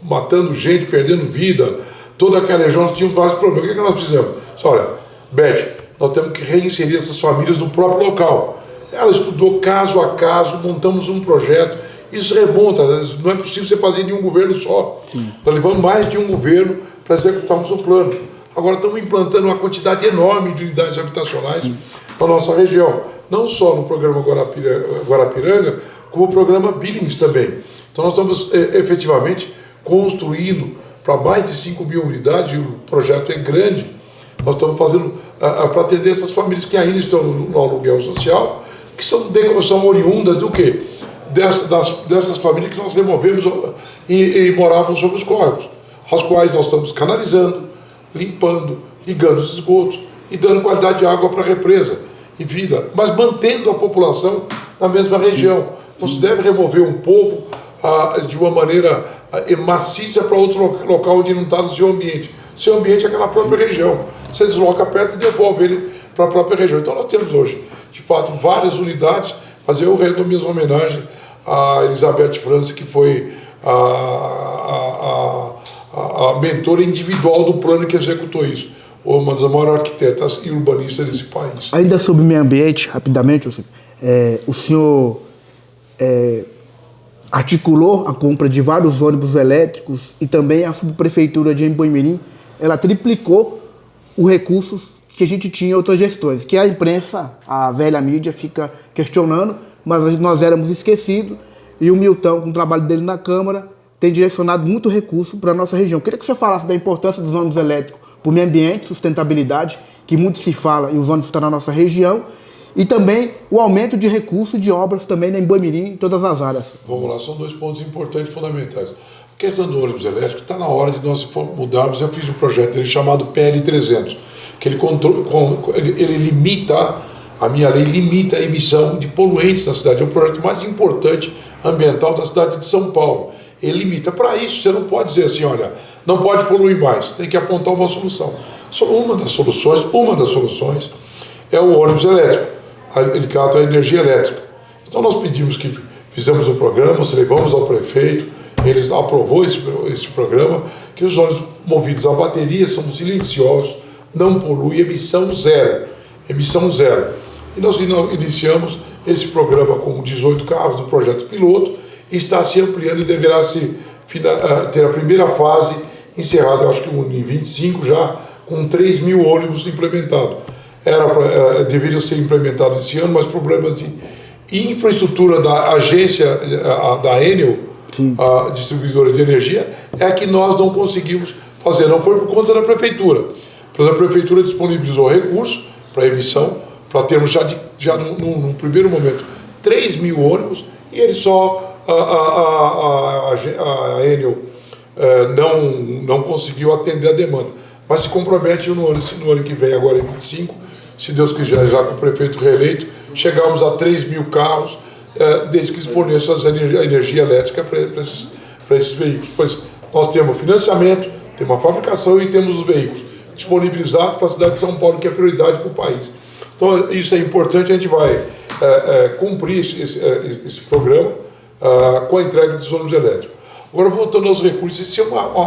matando gente, perdendo vida, toda aquela região, nós tínhamos vários problemas. O que nós fizemos? Olha, Beth, nós temos que reinserir essas famílias no próprio local. Ela estudou caso a caso, montamos um projeto. Isso remonta, não é possível você fazer de um governo só. Nós levamos mais de um governo para executarmos o plano. Agora estamos implantando uma quantidade enorme de unidades habitacionais para a nossa região. Não só no programa Guarapiranga, como o programa Billings também. Então nós estamos efetivamente construindo para mais de 5 mil unidades, e o projeto é grande. Nós estamos fazendo para atender essas famílias que ainda estão no aluguel social, que são oriundas do quê? Dessas famílias que nós removemos e moravam sobre os córregos, as quais nós estamos canalizando, limpando, ligando os esgotos e dando qualidade de água para a represa e vida, mas mantendo a população na mesma região. Não se deve remover um povo de uma maneira maciça para outro local onde não está no seu ambiente. Seu ambiente é aquela própria região. Você desloca perto e devolve ele para a própria região. Então nós temos hoje, de fato, várias unidades. Mas eu rendo minhas homenagens a Elizabeth França, que foi a mentora individual do plano que executou isso. uma das maiores arquitetas e urbanistas desse país. Ainda sobre o meio ambiente, rapidamente, o senhor articulou a compra de vários ônibus elétricos e também a subprefeitura de Embu-Mirim, ela triplicou os recursos que a gente tinha em outras gestões, que a imprensa, a velha mídia, fica questionando, mas nós éramos esquecidos e o Milton, com o trabalho dele na Câmara, tem direcionado muito recurso para a nossa região. Eu queria que você falasse da importância dos ônibus elétricos para o meio ambiente, sustentabilidade, que muito se fala e os ônibus estão na nossa região, e também o aumento de recursos de obras também na Embu-Mirim em todas as áreas. Vamos lá, são dois pontos importantes, fundamentais. A questão do ônibus elétrico está na hora de nós mudarmos. Eu fiz um projeto dele chamado PL300, que ele limita, a minha lei limita a emissão de poluentes na cidade. É o projeto mais importante ambiental da cidade de São Paulo. Ele limita. Para isso, você não pode dizer assim, olha, não pode poluir mais, tem que apontar uma solução. Uma das soluções é o ônibus elétrico, ligado à energia elétrica. Então nós pedimos fizemos um programa, nós levamos ao prefeito, ele aprovou esse programa, que os ônibus movidos a bateria são silenciosos, não poluem, emissão zero. E nós iniciamos esse programa com 18 carros do projeto piloto, e está se ampliando e deverá ter a primeira fase encerrada, eu acho que em 25 já, com 3 mil ônibus implementados. Deveria ser implementado esse ano, mas problemas de infraestrutura da agência, da Enel, a distribuidora de energia, é que nós não conseguimos fazer. Não foi por conta da prefeitura. Pois a prefeitura disponibilizou recursos para emissão, para termos já num primeiro momento 3 mil ônibus, e ele só a Enel não conseguiu atender a demanda. Mas se compromete no ano que vem, agora em 25, se Deus quiser, já com o prefeito reeleito, chegarmos a 3 mil carros, desde que eles forneçam a energia elétrica para esses veículos. Pois nós temos financiamento, temos a fabricação e temos os veículos disponibilizados para a cidade de São Paulo, que é prioridade para o país. Então, isso é importante, a gente vai cumprir esse programa com a entrega dos ônibus elétricos. Agora, voltando aos recursos,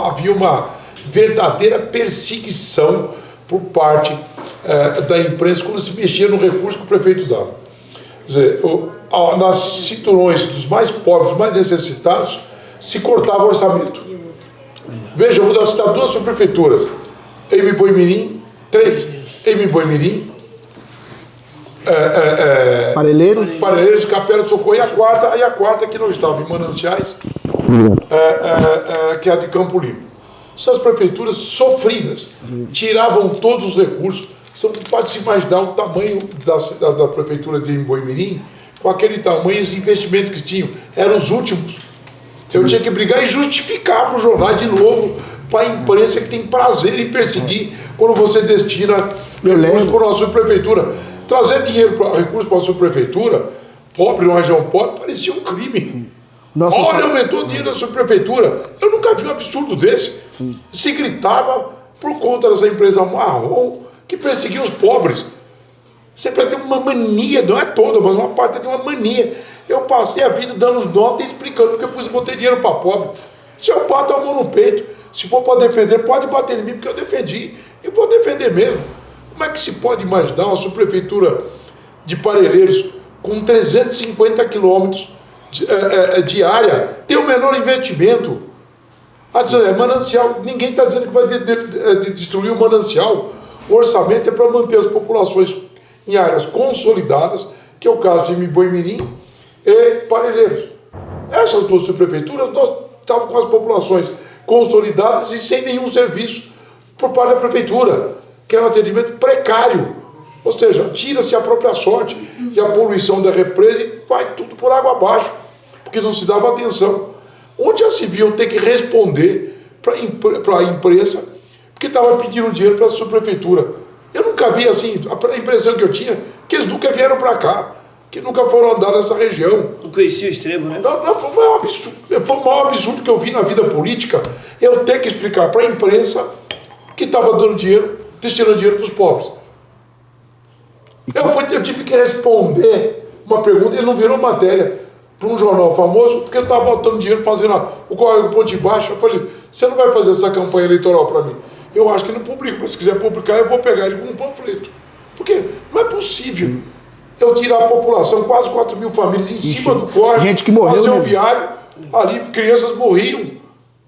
havia uma verdadeira perseguição por parte da imprensa quando se mexia no recurso que o prefeito dava. Quer dizer, nas cinturões dos mais pobres, mais necessitados, se cortava o orçamento. Veja, eu vou citar 2 subprefeituras. Embu-Mirim, 3. Embu-Mirim, Parelheiros, Capela de Socorro, e a quarta que não estava em Mananciais, que é a de Campo Limpo. Essas prefeituras sofridas, tiravam todos os recursos. Você não pode se imaginar o tamanho da prefeitura de Embu-Mirim, com aquele tamanho, os investimentos que tinham, eram os últimos. Eu tinha que brigar e justificar para o jornal de novo, para a imprensa que tem prazer em perseguir quando você destina recursos para a subprefeitura. Trazer recursos para a subprefeitura, pobre, numa região pobre, parecia um crime. Olha, aumentou o dinheiro da subprefeitura. Eu nunca vi um absurdo desse. Se gritava por conta dessa empresa marrom que perseguia os pobres. Você tem uma mania, não é toda, mas uma parte tem uma mania. Eu passei a vida dando notas e explicando porque eu botei dinheiro para pobre. Se eu bato a mão no peito, se for para defender, pode bater em mim, porque eu defendi. Eu vou defender mesmo. Como é que se pode imaginar uma subprefeitura de Parelheiros com 350 quilômetros de área ter o menor investimento? Manancial, ninguém está dizendo que vai destruir o manancial. O orçamento é para manter as populações em áreas consolidadas, que é o caso de Embu-Mirim e Parelheiros. Essas 2 subprefeituras, nós estávamos com as populações consolidadas e sem nenhum serviço por parte da prefeitura, que é um atendimento precário. Ou seja, tira-se a própria sorte e a poluição da represa e vai tudo por água abaixo, porque não se dava atenção. Onde já se viu ter que responder para a imprensa, porque estava pedindo dinheiro para a subprefeitura. Eu nunca vi assim, a impressão que eu tinha, que eles nunca vieram para cá, que nunca foram andar nessa região. Não conhecia o extremo, né? Não, foi o maior absurdo que eu vi na vida política, eu ter que explicar para a imprensa que estava dando dinheiro, destinando dinheiro para os pobres. Eu tive que responder uma pergunta, ele não virou matéria para um jornal famoso, porque eu estava botando dinheiro fazendo o Ponte Baixa. Eu falei, você não vai fazer essa campanha eleitoral para mim. Eu acho que não publico, mas se quiser publicar, eu vou pegar ele com um panfleto. Porque não é possível eu tirar a população, quase 4 mil famílias, em cima do córrego, gente que morreu, fazer um né? viário, ali crianças morriam,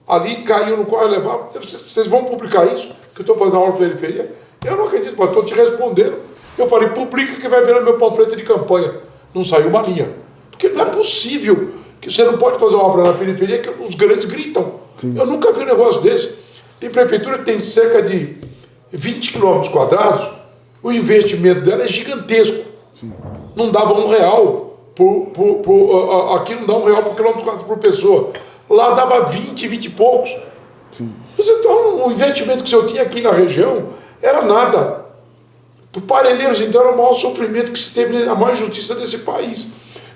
ali caíam no córrego, levavam. Vocês vão publicar isso? Que eu estou fazendo aula na periferia? Eu não acredito, mas estou te respondendo. Eu falei, publica que vai virar meu panfleto de campanha. Não saiu uma linha. Porque não é possível que você não pode fazer uma obra na periferia que os grandes gritam. Sim. Eu nunca vi um negócio desse. Tem prefeitura que tem cerca de 20 quilômetros quadrados, o investimento dela é gigantesco. Sim. Não dava R$1 aqui não dá R$1 por quilômetro quadrado por pessoa. Lá dava 20 e poucos. Sim. Então, o investimento que eu tinha aqui na região era nada. Para Parelheiros, então, era o maior sofrimento que se teve, a maior injustiça desse país.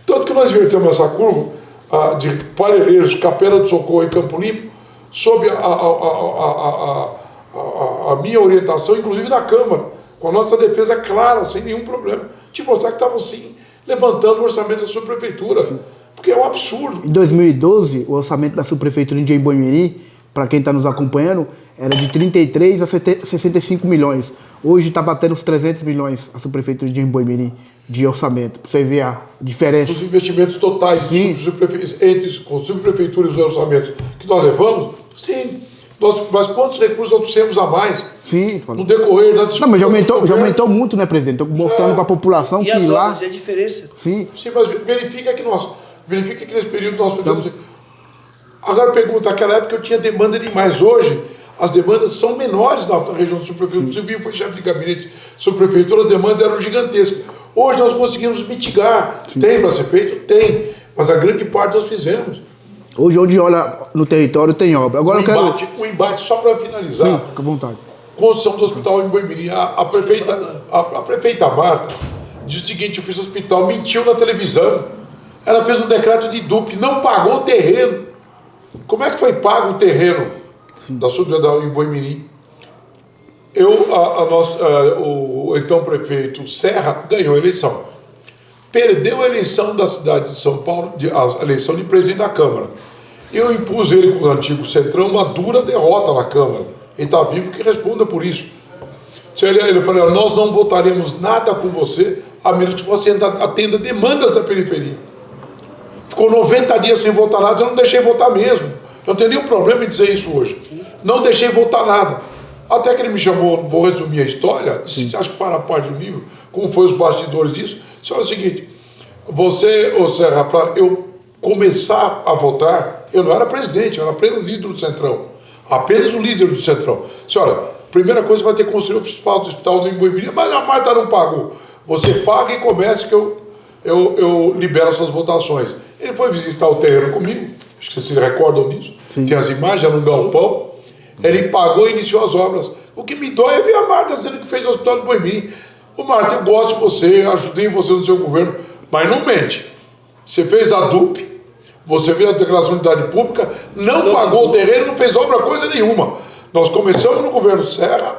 Tanto que nós invertemos essa curva de Parelheiros, Capela do Socorro e Campo Limpo, sob a minha orientação, inclusive da Câmara, com a nossa defesa clara, sem nenhum problema, de mostrar que estavam sim levantando o orçamento da subprefeitura, porque é um absurdo. Em 2012, o orçamento da subprefeitura em Jemboimirim, para quem está nos acompanhando, era de 33 a 65 milhões. Hoje está batendo os 300 milhões a subprefeitura de Jemboimirim de orçamento, para você ver a diferença. Os investimentos totais entre as subprefeituras e os orçamentos que nós levamos, sim. Mas quantos recursos nós trouxemos a mais? Sim. No decorrer da disputa. Não, mas já aumentou muito, né, presidente? Estou mostrando para a população que as lá... obras, é a diferença. Sim. Sim, mas verifica que nesse período nós fizemos... Agora pergunta, naquela época eu tinha demanda demais. Hoje, as demandas são menores na região do subprefeito. O Silvinho foi chefe de gabinete do subprefeitura, as demandas eram gigantescas. Hoje nós conseguimos mitigar. Sim. Tem para ser feito? Tem. Mas a grande parte nós fizemos. Hoje, onde olha no território, tem obra. Agora o embate, só para finalizar. Sim, fica à vontade. Construção do hospital em Boimirim. A prefeita Marta disse o seguinte: eu fiz o hospital, mentiu na televisão. Ela fez um decreto de DUP, não pagou o terreno. Como é que foi pago o terreno da subprefeitura em Boimirim? O então prefeito Serra ganhou a eleição. Perdeu a eleição da cidade de São Paulo, a eleição de presidente da Câmara. Eu impus ele com o antigo Centrão uma dura derrota na Câmara. Ele está vivo, que responda por isso. Ele falou: nós não votaremos nada com você, a menos que você atenda demandas da periferia. Ficou 90 dias sem votar nada, eu não deixei votar mesmo. Eu não tenho nenhum problema em dizer isso hoje. Não deixei votar nada. Até que ele me chamou, vou resumir a história, acho que para a parte do livro, como foi os bastidores disso. Olha o seguinte: você, Serra, para eu começar a votar, eu não era presidente, eu era apenas líder do Centrão. Apenas o líder do Centrão. Senhora, primeira coisa, vai ter que construir o hospital do Emboimirim, mas a Marta não pagou. Você paga e comece que eu libero as suas votações. Ele foi visitar o terreno comigo, acho que vocês se recordam disso. Sim. Tem as imagens, era no galpão. Ele pagou e iniciou as obras. O que me dói é ver a Marta dizendo que fez o hospital do Emboimirim. Ô Marta, eu gosto de você, ajudei você no seu governo, mas não mente. Você fez a DUP, você fez a declaração de utilidade pública, não pagou o terreno, não fez obra coisa nenhuma. Nós começamos no governo Serra,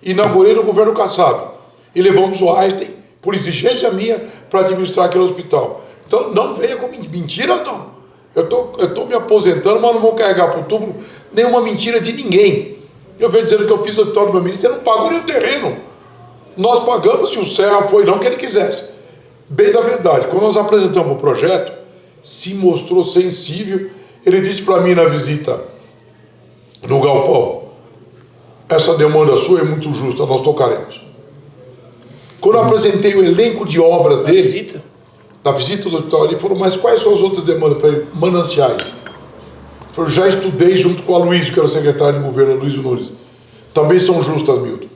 inaugurei no governo Kassab. E levamos o Einstein, por exigência minha, para administrar aquele hospital. Então não venha com mentira, não. Eu tô me aposentando, mas não vou carregar para o túmulo nenhuma mentira de ninguém. Eu venho dizendo que eu fiz o hospital do meu ministro, você não pagou nem o terreno. Nós pagamos se o Serra foi não que ele quisesse. Bem da verdade, quando nós apresentamos o projeto, se mostrou sensível. Ele disse para mim na visita no galpão: essa demanda sua é muito justa, nós tocaremos. Quando eu apresentei o elenco de obras dele, na visita do hospital, ele falou: mas quais são as outras demandas para ele? Mananciais. Eu já estudei junto com a Luiz, que era o secretário de governo, Luiz Nunes. Também são justas, Milton.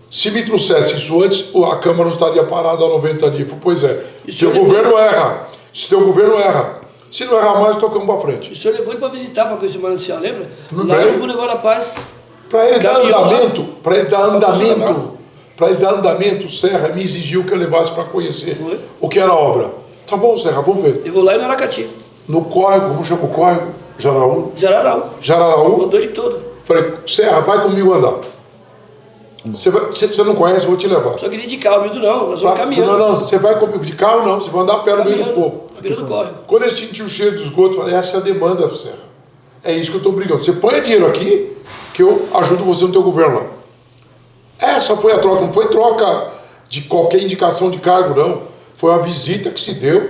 Se me trouxesse isso antes, a Câmara não estaria parada há 90 dias. Pois é, seu governo erra. Se teu governo erra. Se não errar mais, tocamos para frente. O senhor levou ele para visitar, para conhecer o manancial, lembra? Lá no Boulevard da Paz. Para ele dar andamento, o Serra me exigiu que eu levasse para conhecer o que era a obra. Tá bom, Serra, vamos ver. Eu vou lá em Aracati. No córrego, como chama o córrego? Jararaú. Mandou ele todo. Falei: Serra, vai comigo andar. Você não conhece, eu vou te levar. Só queria ir de carro, viu? Não, nós vamos caminhando. Não, você vai comigo de carro, não. Você vai andar perto do meio do povo. Na beira do córrego. Quando ele sentiu o cheiro do esgoto, eu falei: essa é a demanda, Serra. É isso que eu estou brigando. Você põe dinheiro aqui, que que eu ajudo você no teu governo lá. Essa foi a troca, não foi troca de qualquer indicação de cargo, não. Foi uma visita que se deu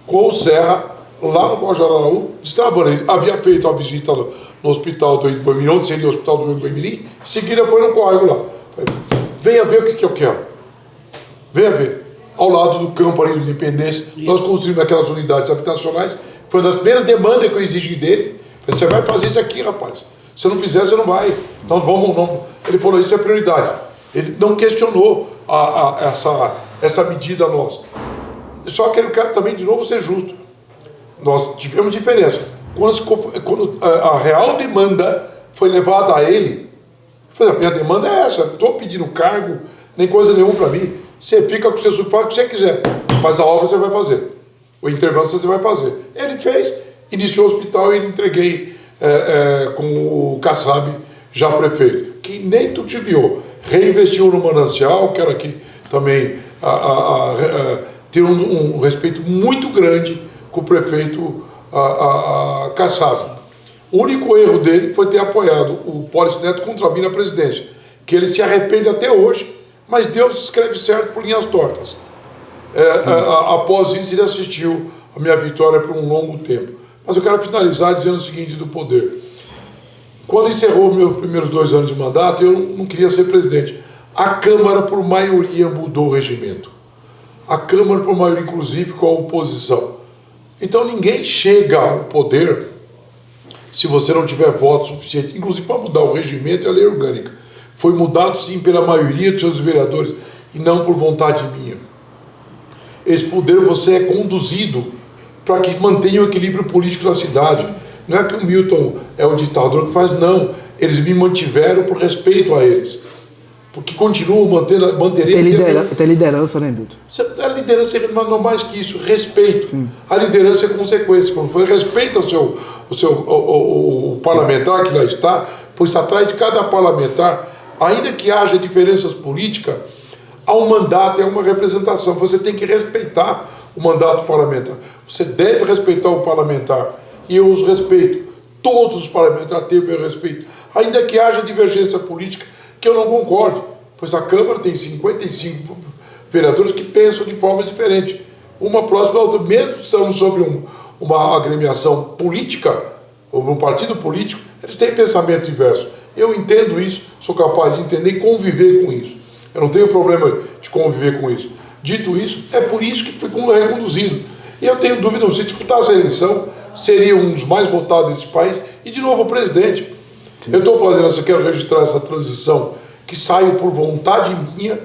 com o Serra, lá no Guajararaú, destravando. Ele havia feito a visita no hospital do Ibamirim, onde seria o hospital do Ibamirim, em seguida foi no córrego lá. Venha ver o que eu quero. Venha ver. Ao lado do campo ali do Independência, nós construímos aquelas unidades habitacionais. Foi uma das primeiras demandas que eu exigi dele. Você vai fazer isso aqui, rapaz. Se não fizer, você não vai. Nós vamos, não. Ele falou, isso é prioridade. Ele não questionou essa medida nossa. Só que eu quero também, de novo, ser justo. Nós tivemos diferença. Quando a real demanda foi levada a ele, eu falei, a minha demanda é essa, não estou pedindo cargo, nem coisa nenhuma para mim. Você fica com o seu faz o que você quiser, mas a obra você vai fazer. O intervenção você vai fazer. Ele fez, iniciou o hospital e entreguei com o Kassab, já prefeito, que nem tutibiou. Reinvestiu no manancial, quero aqui também ter um respeito muito grande com o prefeito Kassab. O único erro dele foi ter apoiado o Pólice Neto contra mim na presidência, que ele se arrepende até hoje, mas Deus escreve certo por linhas tortas. Após isso, ele assistiu a minha vitória por um longo tempo. Mas eu quero finalizar dizendo o seguinte do poder. Quando encerrou meus primeiros 2 anos de mandato, eu não queria ser presidente. A Câmara, por maioria, mudou o regimento. A Câmara, por maioria, inclusive, com a oposição. Então, ninguém chega ao poder se você não tiver voto suficiente, inclusive para mudar o regimento e a lei orgânica. Foi mudado, sim, pela maioria dos seus vereadores e não por vontade minha. Esse poder você é conduzido para que mantenha o equilíbrio político da cidade. Não é que o Milton é o ditador que faz, não. Eles me mantiveram por respeito a eles. Porque continuam mantendo... Tem liderança, né, Milton? A liderança é não mais que isso, respeito. Sim. A liderança é consequência. Quando você respeita o parlamentar que lá está, pois atrás de cada parlamentar, ainda que haja diferenças políticas, há um mandato e há uma representação. Você tem que respeitar o mandato parlamentar. Você deve respeitar o parlamentar. E eu os respeito. Todos os parlamentares têm o meu respeito. Ainda que haja divergência política, que eu não concorde. Pois a Câmara tem 55 vereadores que pensam de forma diferente. Uma próxima da outra. Mesmo que estamos sobre uma agremiação política, ou um partido político, eles têm pensamento diverso. Eu entendo isso, sou capaz de entender e conviver com isso. Eu não tenho problema de conviver com isso. Dito isso, é por isso que foi reconduzido. E eu tenho dúvida, se disputasse a eleição, seria um dos mais votados desse país e, de novo, o presidente. Sim. Eu estou fazendo isso, eu quero registrar essa transição, que saiu por vontade minha,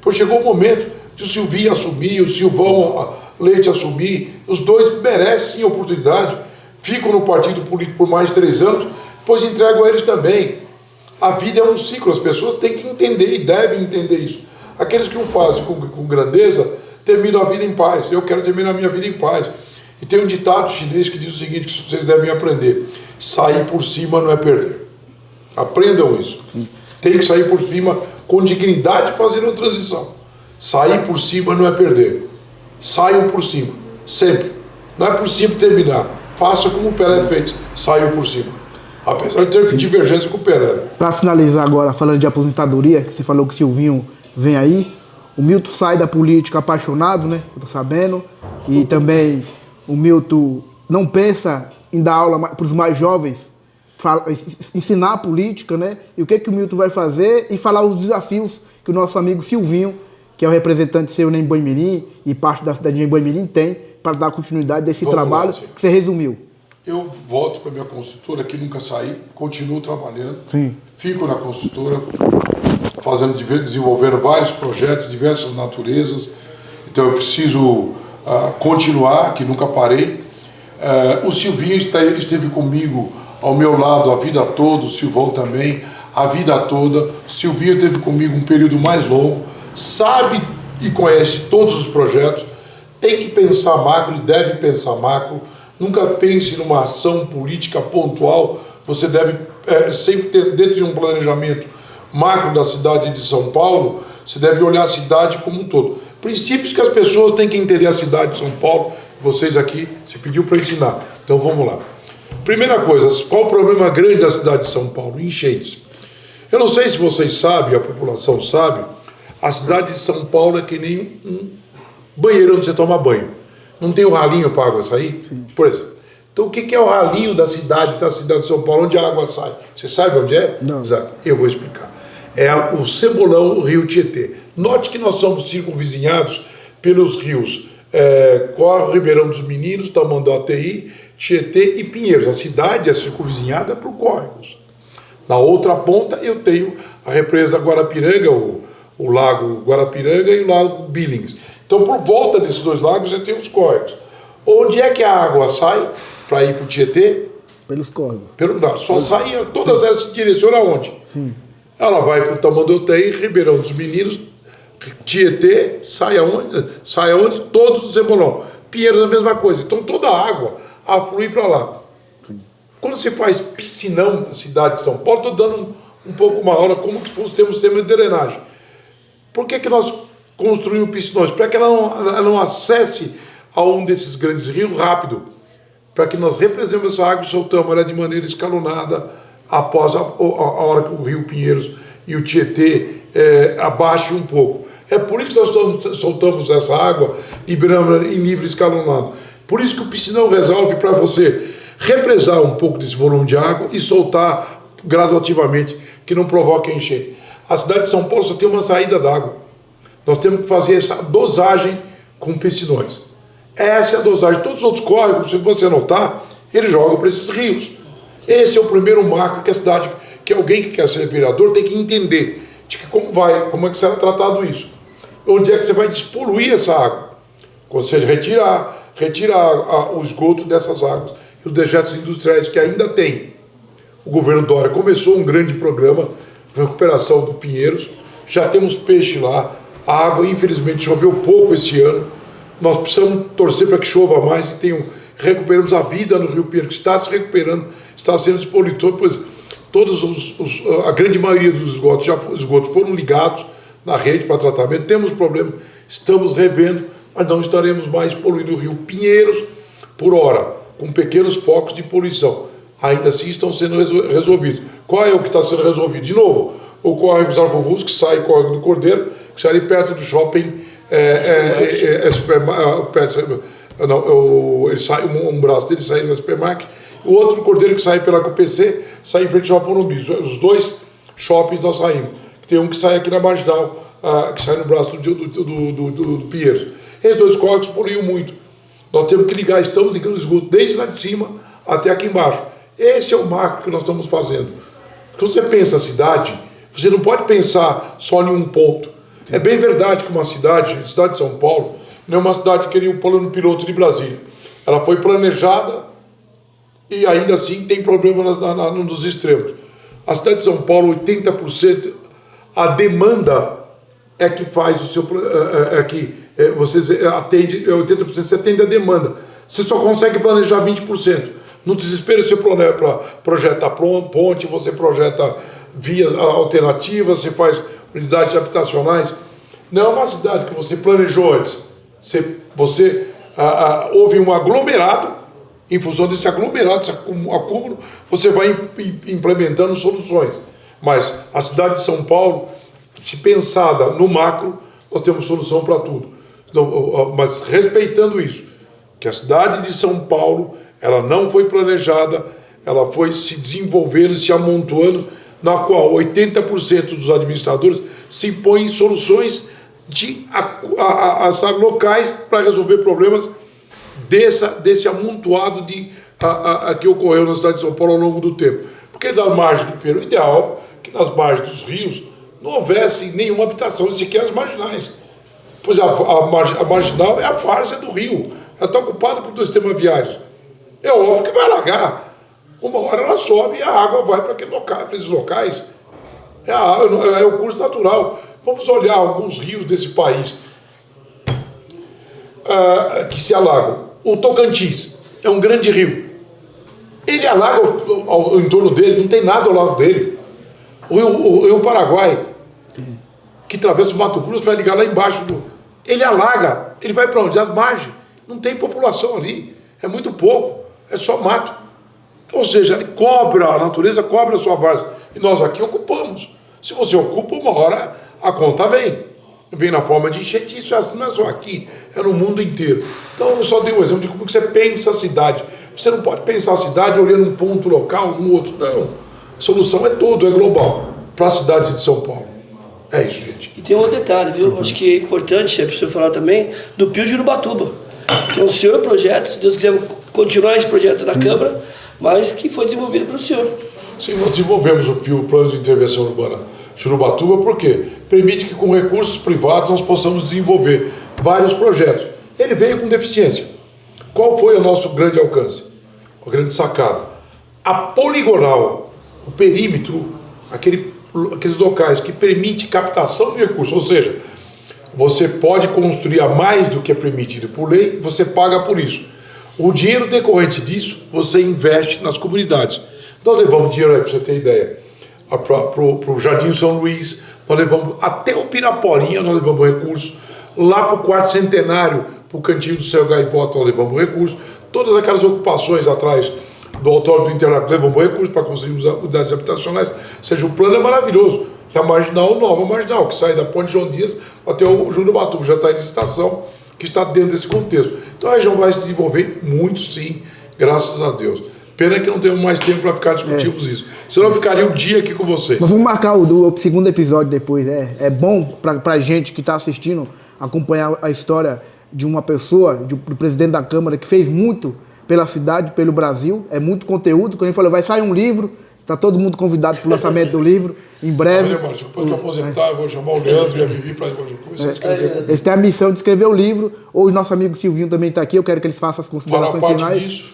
pois chegou o momento de o Silvinho assumir, o Silvão Leite assumir, os dois merecem sim oportunidade, ficam no partido político por mais de 3 anos, depois entregam a eles também. A vida é um ciclo, as pessoas têm que entender e devem entender isso. Aqueles que o fazem com grandeza, terminam a vida em paz. Eu quero terminar a minha vida em paz. E tem um ditado chinês que diz o seguinte, que vocês devem aprender: sair por cima não é perder. Aprendam isso. Tem que sair por cima com dignidade, fazendo a transição. Sair por cima não é perder. Saiam por cima, sempre. Não é por cima terminar. Faça como o Pelé fez, saiu por cima. Apesar de ter divergência com o Pelé. Para finalizar agora, falando de aposentadoria, que você falou que o Silvinho vem aí, o Milton sai da política apaixonado, né? Eu tô sabendo. E também o Milton não pensa em dar aula para os mais jovens, ensinar a política, né? E o que o Milton vai fazer e falar os desafios que o nosso amigo Silvinho, que é o representante seu em Boimirim e parte da cidade de Boimirim, tem para dar continuidade desse trabalho que você resumiu. Eu volto para a minha consultora, que nunca saí, continuo trabalhando, Sim. Fico na consultora, desenvolvendo vários projetos, diversas naturezas, então eu preciso continuar, que nunca parei. O Silvinho esteve comigo ao meu lado a vida toda, o Silvão também, a vida toda. O Silvinho esteve comigo um período mais longo, sabe e conhece todos os projetos, tem que pensar macro e deve pensar macro. Nunca pense numa ação política pontual, você deve sempre ter dentro de um planejamento macro da cidade de São Paulo, você deve olhar a cidade como um todo. Princípios que as pessoas têm que entender a cidade de São Paulo, vocês aqui, você pediu para ensinar, então vamos lá. Primeira coisa, qual o problema grande da cidade de São Paulo? Enchentes. Eu não sei se vocês sabem, a população sabe, a cidade de São Paulo é que nem um banheiro onde você toma banho. Não tem o ralinho para a água sair? Sim. Por exemplo. Então o que é o ralinho da cidade de São Paulo, onde a água sai? Você sabe onde é? Não. Eu vou explicar. É o Cebolão, o Rio Tietê. Note que nós somos circunvizinhados pelos rios Córrego, Ribeirão dos Meninos, Tamanduateí, Tietê e Pinheiros. A cidade é circunvizinhada por córregos. Na outra ponta eu tenho a represa Guarapiranga, o lago Guarapiranga e o lago Billings. Então por volta desses dois lagos eu tenho os córregos. Onde é que a água sai para ir para o Tietê? Pelos córregos. Só sai, todas elas se direcionam aonde? Sim. Ela vai para o Tamanduateí, Ribeirão dos Meninos, Tietê, sai aonde? Sai aonde? Todos do Cebolão. Pinheiros a mesma coisa. Então toda a água aflui para lá. Sim. Quando se faz piscinão na cidade de São Paulo, estou dando um pouco uma aula como que temos sistema de drenagem. Por que nós construímos piscinões? Para que ela não acesse a um desses grandes rios rápido. Para que nós represemos essa água e soltamos ela de maneira escalonada após a hora que o Rio Pinheiros e o Tietê abaixem um pouco. É por isso que nós soltamos essa água, liberamos em nível escalonado. Por isso que o piscinão resolve para você represar um pouco desse volume de água e soltar gradativamente, que não provoque enchente. A cidade de São Paulo só tem uma saída d'água. Nós temos que fazer essa dosagem com piscinões. Essa é a dosagem. Todos os outros córregos, se você notar, eles jogam para esses rios. Esse é o primeiro marco que a cidade, que alguém que quer ser vereador tem que entender de que como é que será tratado isso. Onde é que você vai despoluir essa água? Ou seja, retirar o esgoto dessas águas e os dejetos industriais que ainda tem. O governo Dória começou um grande programa de recuperação do Pinheiros, já temos peixe lá, a água infelizmente choveu pouco esse ano, nós precisamos torcer para que chova mais e recuperamos a vida no Rio Pinheiros, que está se recuperando, está sendo despoluído, pois a grande maioria dos esgotos foram ligados na rede para tratamento, temos problema, estamos revendo, mas não estaremos mais poluindo o Rio Pinheiros por hora, com pequenos focos de poluição. Ainda assim estão sendo resolvidos. Qual é o que está sendo resolvido? De novo, o córrego dos Arvovus, que sai, o córrego do Cordeiro, que sai ali perto do shopping, ele sai, um braço dele sai no supermarket, o outro Cordeiro que sai pela CUPC, sai em frente ao Shopping Morumbi. Os dois shoppings nós saímos. Tem um que sai aqui na Marginal, que sai no braço do Pinheiros. Esses dois córregos poluíam muito. Nós temos que ligar, estamos ligando o esgoto desde lá de cima até aqui embaixo. Esse é o marco que nós estamos fazendo. Quando você pensa a cidade, você não pode pensar só em um ponto. É bem verdade que uma cidade, a cidade de São Paulo, não é uma cidade que queria o plano piloto de Brasília. Ela foi planejada e ainda assim tem problemas nos extremos. A cidade de São Paulo, 80%, a demanda é que faz o seu... você atende, 80% você atende a demanda. Você só consegue planejar 20%. No desespero você projeta ponte, você projeta vias alternativas, você faz unidades habitacionais. Não é uma cidade que você planejou antes. Houve um aglomerado, em função desse aglomerado, desse acúmulo, você vai implementando soluções. Mas a cidade de São Paulo, se pensada no macro, nós temos solução para tudo. Então, mas respeitando isso, que a cidade de São Paulo, ela não foi planejada, ela foi se desenvolvendo, se amontoando, na qual 80% dos administradores se impõem soluções locais para resolver problemas desse amontoado que ocorreu na cidade de São Paulo ao longo do tempo. Porque da margem do Pinheiro, o ideal é que nas margens dos rios não houvesse nenhuma habitação, sequer as marginais. Pois a marginal é a várzea do rio, ela está ocupada por dois sistemas viários. É óbvio que vai alagar. Uma hora ela sobe e a água vai para esses locais. É o curso natural. Vamos olhar alguns rios desse país que se alagam. O Tocantins é um grande rio. Ele alaga ao entorno dele, não tem nada ao lado dele. O Rio Paraguai, que atravessa o Mato Grosso, vai ligar lá embaixo. Ele alaga, ele vai para onde? As margens. Não tem população ali. É muito pouco, é só mato. Ou seja, ele cobra, a natureza cobra a sua várzea. E nós aqui ocupamos. Se você ocupa, uma hora a conta vem. Vem na forma de enchente. Isso não é só aqui, é no mundo inteiro. Então eu só dei um exemplo de como você pensa a cidade. Você não pode pensar a cidade olhando um ponto local, um outro. Não. A solução é todo, é global. Para a cidade de São Paulo. É isso, gente. E tem um outro detalhe, viu? Acho que é importante, chefe, o senhor falar também do Pio de Urubatuba, que é um senhor projeto, se Deus quiser continuar esse projeto na Câmara, mas que foi desenvolvido pelo senhor. Sim, nós desenvolvemos o PIO, o Plano de Intervenção Urbana de Urubatuba, porque permite que com recursos privados nós possamos desenvolver vários projetos. Ele veio com deficiência. Qual foi o nosso grande alcance? A grande sacada? A poligonal, o perímetro, aqueles locais que permite captação de recursos, ou seja, você pode construir a mais do que é permitido por lei, você paga por isso. O dinheiro decorrente disso, você investe nas comunidades. Nós levamos dinheiro aí, para você ter ideia, para o Jardim São Luís, nós levamos até o Piraporinha, nós levamos recursos, lá para o Quarto Centenário, para o Cantinho do Céu Gaivota, nós levamos recursos, todas aquelas ocupações atrás do Autódromo do Interlagos, levamos recursos para construirmos unidades habitacionais, ou seja, o plano é maravilhoso. E a Marginal, nova Marginal, que sai da Ponte João Dias até o Júlio Batuba, já está em licitação, que está dentro desse contexto. Então a região vai se desenvolver muito, sim, graças a Deus. Pena que não temos mais tempo para ficar discutindo isso. Senão eu ficaria um dia aqui com vocês. Nós vamos marcar o segundo episódio depois. É bom para a gente que está assistindo acompanhar a história de uma pessoa, do presidente da Câmara, que fez muito pela cidade, pelo Brasil. É muito conteúdo. Quando a gente falou, vai sair um livro. Está todo mundo convidado para o lançamento do livro, em breve. Olha, Márcio, depois que eu aposentar, eu vou chamar o Leandro e a Vivi para começar a escrever. Eles têm a missão de escrever o livro. Hoje nosso amigo Silvinho também está aqui, eu quero que eles façam as considerações finais.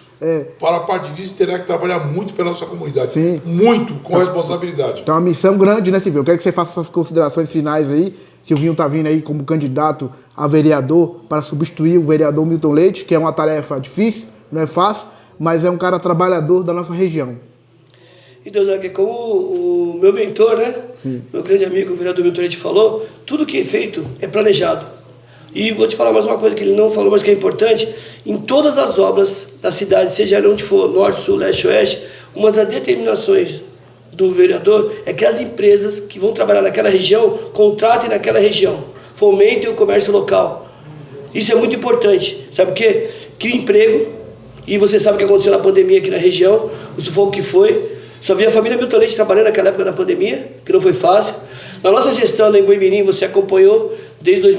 Para a parte disso, terá que trabalhar muito pela nossa comunidade. Sim. Muito, com responsabilidade. Então é uma missão grande, né, Silvinho? Eu quero que você faça suas considerações finais aí. Silvinho está vindo aí como candidato a vereador para substituir o vereador Milton Leite, que é uma tarefa difícil, não é fácil, mas é um cara trabalhador da nossa região. E Deus, como o meu mentor, né? Sim. Meu grande amigo, o vereador Milton Leite falou, tudo que é feito é planejado. E vou te falar mais uma coisa que ele não falou, mas que é importante. Em todas as obras da cidade, seja onde for, norte, sul, leste, oeste, uma das determinações do vereador é que as empresas que vão trabalhar naquela região contratem naquela região, fomentem o comércio local. Isso é muito importante. Sabe por quê? Cria emprego, e você sabe o que aconteceu na pandemia aqui na região, o sufoco que foi. Só vi a família Milton Leite trabalhando naquela época da pandemia, que não foi fácil. Na nossa gestão em Boimirim, você acompanhou desde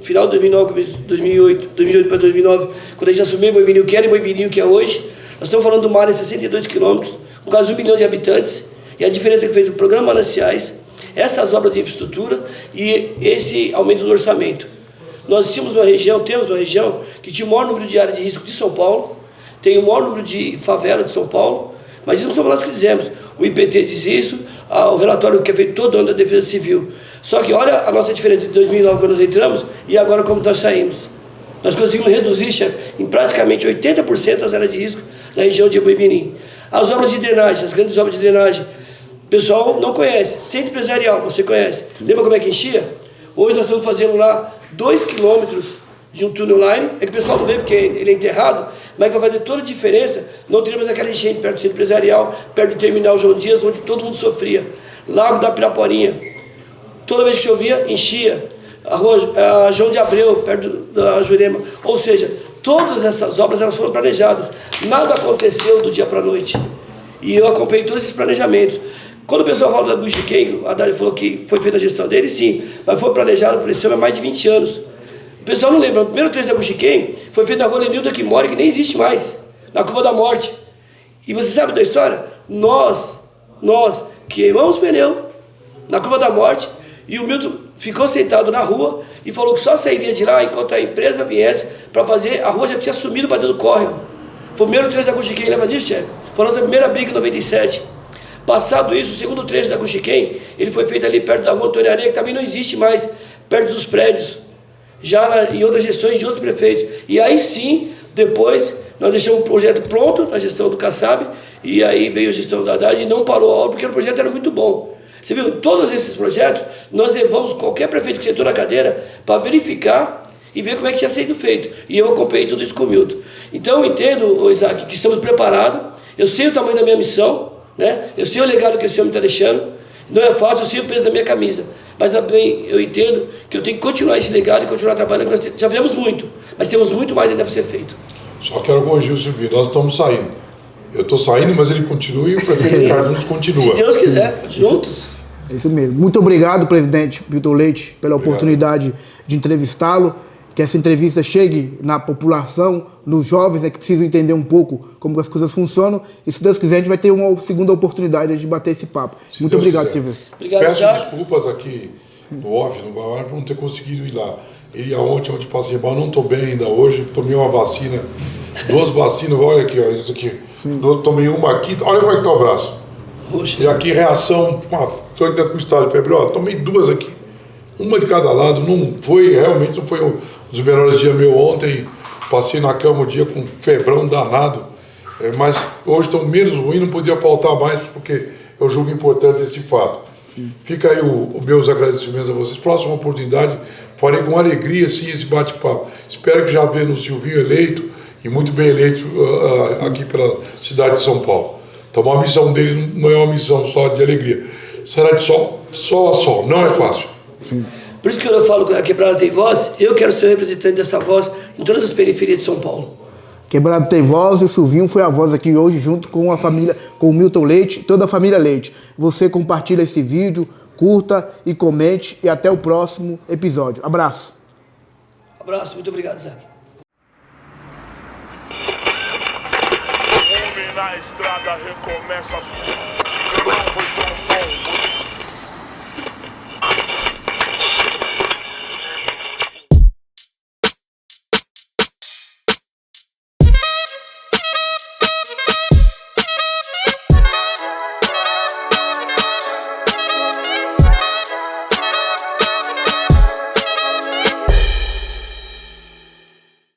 final de 2009, 2008 para 2009, quando a gente assumiu Boimirim, o que era Boimirim, o que é hoje. Nós estamos falando de uma área de 62 quilômetros, com quase 1 milhão de habitantes, e a diferença que fez o programa Mananciais, essas obras de infraestrutura e esse aumento do orçamento. Nós temos uma região que tinha o maior número de áreas de risco de São Paulo, tem o maior número de favelas de São Paulo, mas isso não somos nós que dizemos. O IPT diz isso, o relatório que é feito todo ano da Defesa Civil. Só que olha a nossa diferença de 2009, quando nós entramos, e agora como nós saímos. Nós conseguimos reduzir, chefe, em praticamente 80% as áreas de risco na região de Boimirim. As obras de drenagem, as grandes obras de drenagem, o pessoal não conhece. Centro empresarial, você conhece. Lembra como é que enchia? Hoje nós estamos fazendo lá 2 quilômetros de um túnel line, é que o pessoal não vê porque ele é enterrado, mas que vai fazer toda a diferença. Não teremos aquela enchente perto do centro empresarial, perto do terminal João Dias, onde todo mundo sofria. Lago da Piraporinha, toda vez que chovia, enchia. A rua João de Abreu, perto da Jurema. Ou seja, todas essas obras elas foram planejadas. Nada aconteceu do dia para a noite. E eu acompanhei todos esses planejamentos. Quando o pessoal fala da Guxiquem, a Haddad falou que foi feita a gestão dele, sim, mas foi planejado por esse homem há mais de 20 anos. O pessoal não lembra, o primeiro trecho da Guxiquem foi feito na rua Lenilda que mora, que nem existe mais, na Curva da Morte. E você sabe da história? Nós queimamos pneu na Curva da Morte e o Milton ficou sentado na rua e falou que só sairia de lá enquanto a empresa viesse para fazer, a rua já tinha sumido para dentro do córrego. Foi o primeiro trecho da Guxiquem, lembra disso, chefe? Foi a nossa primeira briga em 97. Passado isso, o segundo trecho da Guxiquem, ele foi feito ali perto da rua Antônio Areia, que também não existe mais, perto dos prédios, já em outras gestões de outros prefeitos. E aí sim, depois, nós deixamos o projeto pronto na gestão do Kassab, e aí veio a gestão da Haddad e não parou a obra, porque o projeto era muito bom. Você viu, todos esses projetos, nós levamos qualquer prefeito que sentou na cadeira para verificar e ver como é que tinha sido feito. E eu acompanhei tudo isso com o Milton. Então, eu entendo, Isaac, que estamos preparados Eu sei o tamanho da minha missão, né? Eu sei o legado que esse homem está deixando. Não é fácil, eu sei o peso da minha camisa. Mas também eu entendo que eu tenho que continuar esse legado e continuar trabalhando. Nós já fizemos muito, mas temos muito mais ainda para ser feito. Só quero corrigir o Silvinho, nós estamos saindo. Eu estou saindo, mas ele continua e o prefeito Carlos continua. Se Deus quiser, juntos. É isso mesmo. Muito obrigado, presidente Milton Leite, pela oportunidade de entrevistá-lo. Que essa entrevista chegue na população, nos jovens, que precisam entender um pouco como as coisas funcionam. E se Deus quiser, a gente vai ter uma segunda oportunidade de bater esse papo. Muito obrigado, Silvio. Obrigado, Peço Jacques. desculpas aqui no off, no bar, por não ter conseguido ir lá. Eu ia ontem passei mal, não estou bem ainda hoje. Tomei uma vacina, 2 vacinas, olha aqui, ó, isso aqui. Tomei uma aqui, olha como é que está o braço. Poxa. E aqui reação, estou ainda com estado de febre, ó, tomei 2 aqui. Uma de cada lado, realmente não foi um dos melhores dias meu ontem. Passei na cama o dia com um febrão danado, mas hoje estou menos ruim, não podia faltar mais, porque eu julgo importante esse fato. Fica aí os meus agradecimentos a vocês. Próxima oportunidade, farei com alegria sim esse bate-papo. Espero que já vendo o Silvinho eleito, e muito bem eleito aqui pela cidade de São Paulo. Então a missão dele não é uma missão só de alegria, será de sol a sol, não é fácil. Sim. Por isso que eu falo que a Quebrada tem voz, eu quero ser o representante dessa voz em todas as periferias de São Paulo. Quebrada tem voz e o Silvinho foi a voz aqui hoje junto com a família, com o Milton Leite, toda a família Leite. Você compartilha esse vídeo, curta e comente e até o próximo episódio. Abraço. Abraço, muito obrigado, Zac. Homem na estrada recomeça a sua. Eu não foi tão bom.